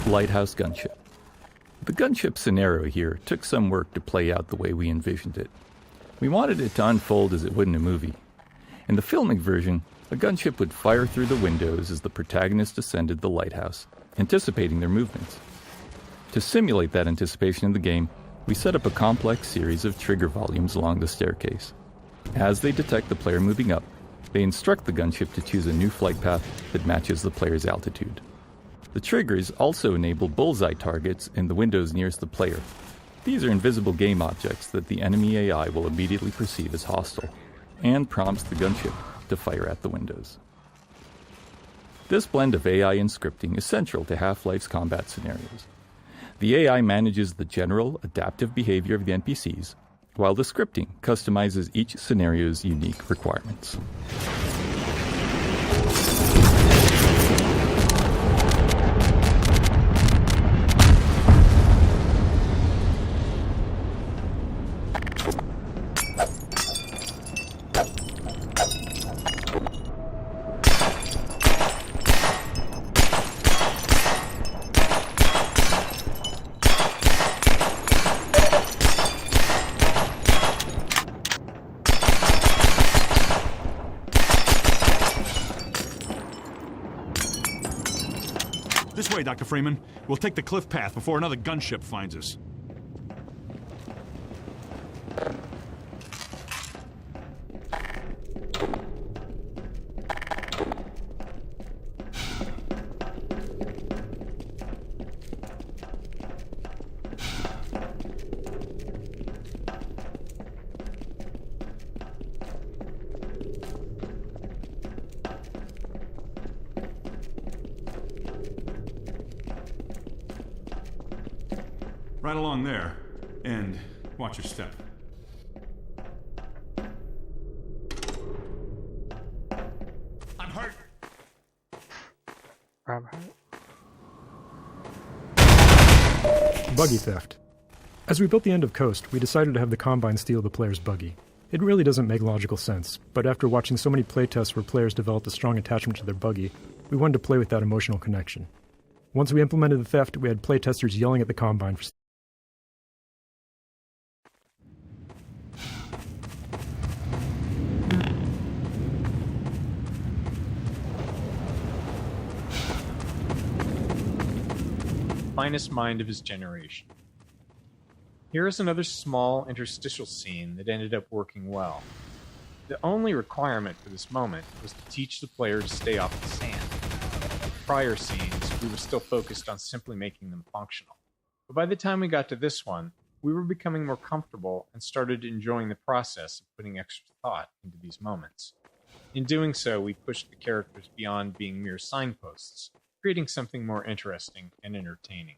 Lighthouse gunship. The gunship scenario here took some work to play out the way we envisioned it. We wanted it to unfold as it would in a movie. In the filmic version, a gunship would fire through the windows as the protagonist ascended the lighthouse, anticipating their movements. To simulate that anticipation in the game, we set up a complex series of trigger volumes along the staircase. As they detect the player moving up, they instruct the gunship to choose a new flight path that matches the player's altitude. The triggers also enable bullseye targets in the windows nearest the player. These are invisible game objects that the enemy AI will immediately perceive as hostile, and prompts the gunship to fire at the windows. This blend of AI and scripting is central to Half-Life's combat scenarios. The AI manages the general, adaptive behavior of the NPCs, while the scripting customizes each scenario's unique requirements. This way, Dr. Freeman. We'll take the cliff path before another gunship finds us. Right along there. And watch your step. I'm hurt. I'm hurt. Buggy theft. As we built the end of Coast, we decided to have the Combine steal the player's buggy. It really doesn't make logical sense, but after watching so many playtests where players developed a strong attachment to their buggy, we wanted to play with that emotional connection. Once we implemented the theft, we had playtesters yelling at the Combine for finest mind of his generation. Here is another small interstitial scene that ended up working well. The only requirement for this moment was to teach the player to stay off the sand. In prior scenes, we were still focused on simply making them functional. But by the time we got to this one, we were becoming more comfortable and started enjoying the process of putting extra thought into these moments. In doing so, we pushed the characters beyond being mere signposts, creating something more interesting and entertaining.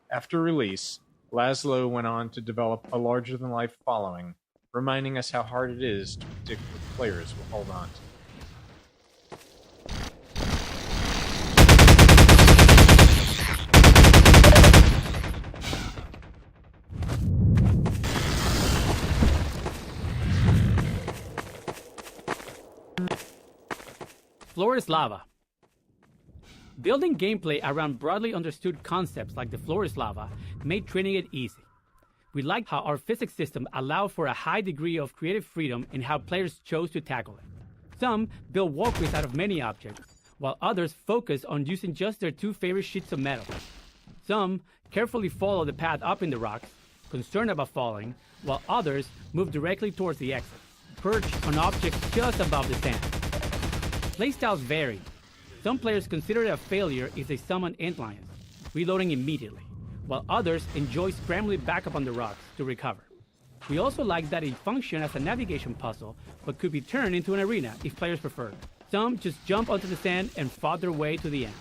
After release, Laszlo went on to develop a larger-than-life following, reminding us how hard it is to predict what players will hold on to. Floor is lava. Building gameplay around broadly understood concepts like the floor is lava made training it easy. We liked how our physics system allowed for a high degree of creative freedom in how players chose to tackle it. Some build walkways out of many objects, while others focus on using just their two favorite sheets of metal. Some carefully follow the path up in the rocks, concerned about falling, while others move directly towards the exit, perched on objects just above the sand. Playstyles vary. Some players consider it a failure if they summon antlions, reloading immediately, while others enjoy scrambling back up on the rocks to recover. We also like that it functioned as a navigation puzzle, but could be turned into an arena if players prefer. Some just jump onto the sand and fought their way to the end.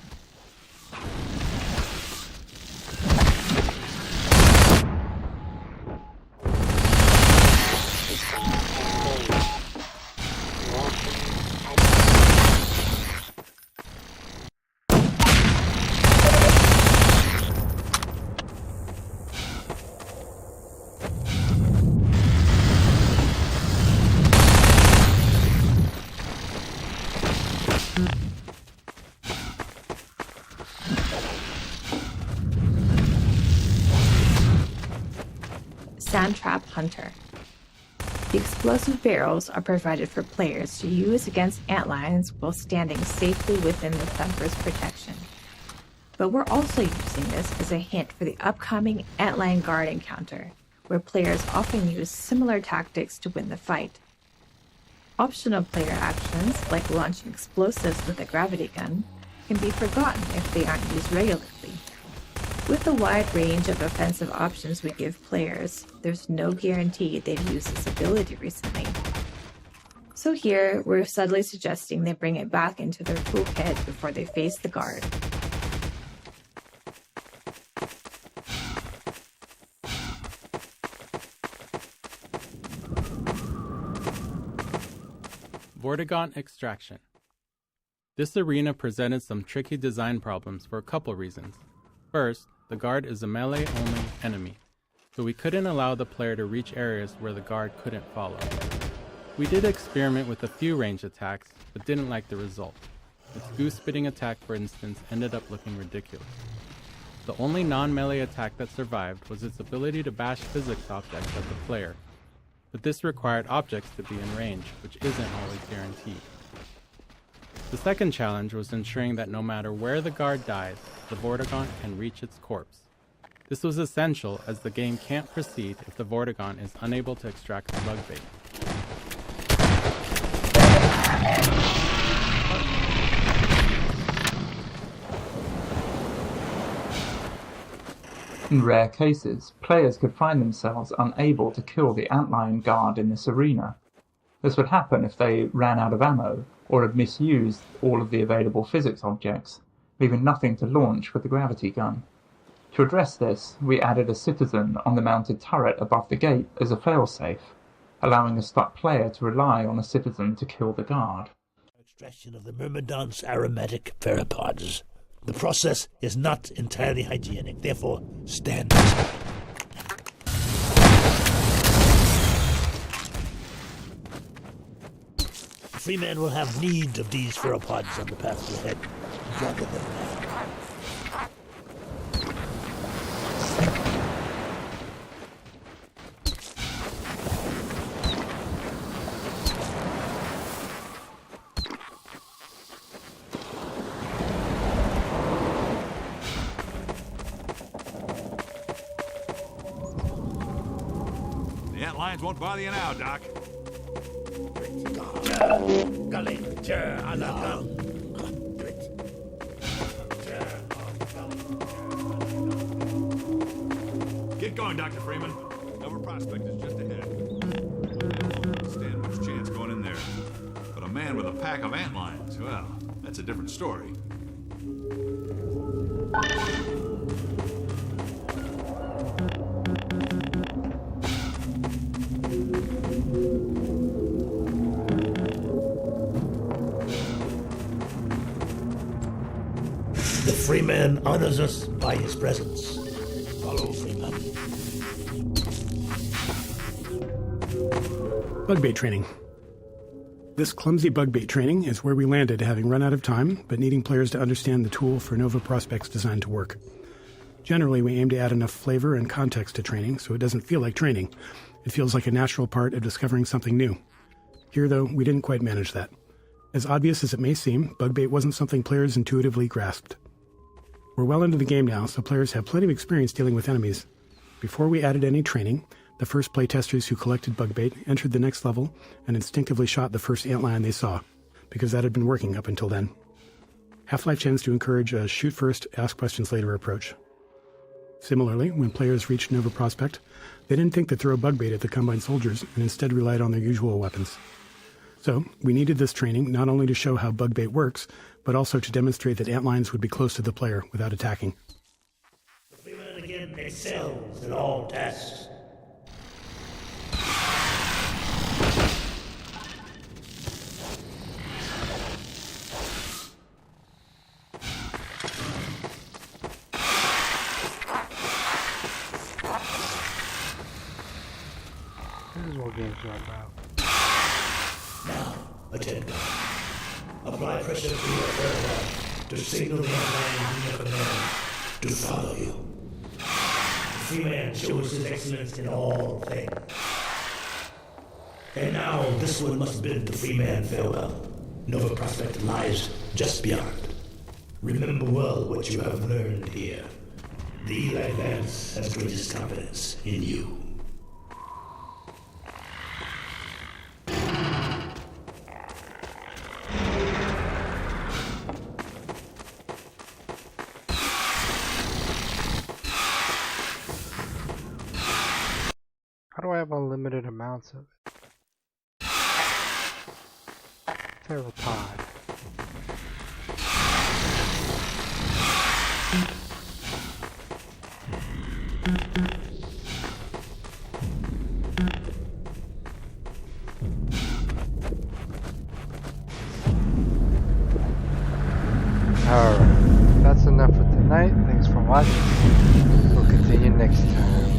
Sandtrap Hunter. The explosive barrels are provided for players to use against antlions while standing safely within the thumper's protection. But we're also using this as a hint for the upcoming antlion guard encounter, where players often use similar tactics to win the fight. Optional player actions, like launching explosives with a gravity gun, can be forgotten if they aren't used regularly. With the wide range of offensive options we give players, there's no guarantee they've used this ability recently. So here, we're subtly suggesting they bring it back into their toolkit before they face the guard. Vortigaunt Extraction. This arena presented some tricky design problems for a couple reasons. First, the guard is a melee-only enemy, so we couldn't allow the player to reach areas where the guard couldn't follow. We did experiment with a few ranged attacks, but didn't like the result. Its goose-spitting attack, for instance, ended up looking ridiculous. The only non-melee attack that survived was its ability to bash physics objects at the player, but this required objects to be in range, which isn't always guaranteed. The second challenge was ensuring that no matter where the guard dies, the Vortigaunt can reach its corpse. This was essential as the game can't proceed if the Vortigaunt is unable to extract the bug bait. In rare cases, players could find themselves unable to kill the antlion guard in this arena. This would happen if they ran out of ammo or had misused all of the available physics objects, leaving nothing to launch with the gravity gun. To address this, we added a citizen on the mounted turret above the gate as a failsafe, allowing a stuck player to rely on a citizen to kill the guard. Extraction of the Myrmidon's aromatic pheropods. The process is not entirely hygienic, therefore stand aside. The free man will have need of these pheropods on the path ahead. Gather them now. Lions won't bother you now, Doc. Get going, Dr. Freeman. Nova Prospect is just ahead. Stand much chance going in there. But a man with a pack of antlions, well, that's a different story. The Freeman honors us by his presence. Follow Freeman. Bug bait training. This clumsy bug bait training is where we landed, having run out of time, but needing players to understand the tool for Nova Prospect's design to work. Generally, we aim to add enough flavor and context to training so it doesn't feel like training. It feels like a natural part of discovering something new. Here, though, we didn't quite manage that. As obvious as it may seem, bug bait wasn't something players intuitively grasped. We're well into the game now, so players have plenty of experience dealing with enemies. Before we added any training, the first playtesters who collected bug bait entered the next level and instinctively shot the first antlion they saw, because that had been working up until then. Half-Life tends to encourage a shoot first, ask questions later approach. Similarly, when players reached Nova Prospect, they didn't think to throw bug bait at the Combine soldiers and instead relied on their usual weapons. So, we needed this training not only to show how bug bait works, but also to demonstrate that antlions would be close to the player without attacking. The Freeman again excels in all tasks. This is what games are about. Now, attend. Apply pressure to your pheromone to signal the antlion in your command to follow you. The Freeman shows his excellence in all things. And now this one must bid the Freeman farewell. Nova Prospect lies just beyond. Remember well what you have learned here. The Eli Vance has greatest confidence in you. How do I have unlimited amounts of it? Pheropod. watched. We'll continue next time.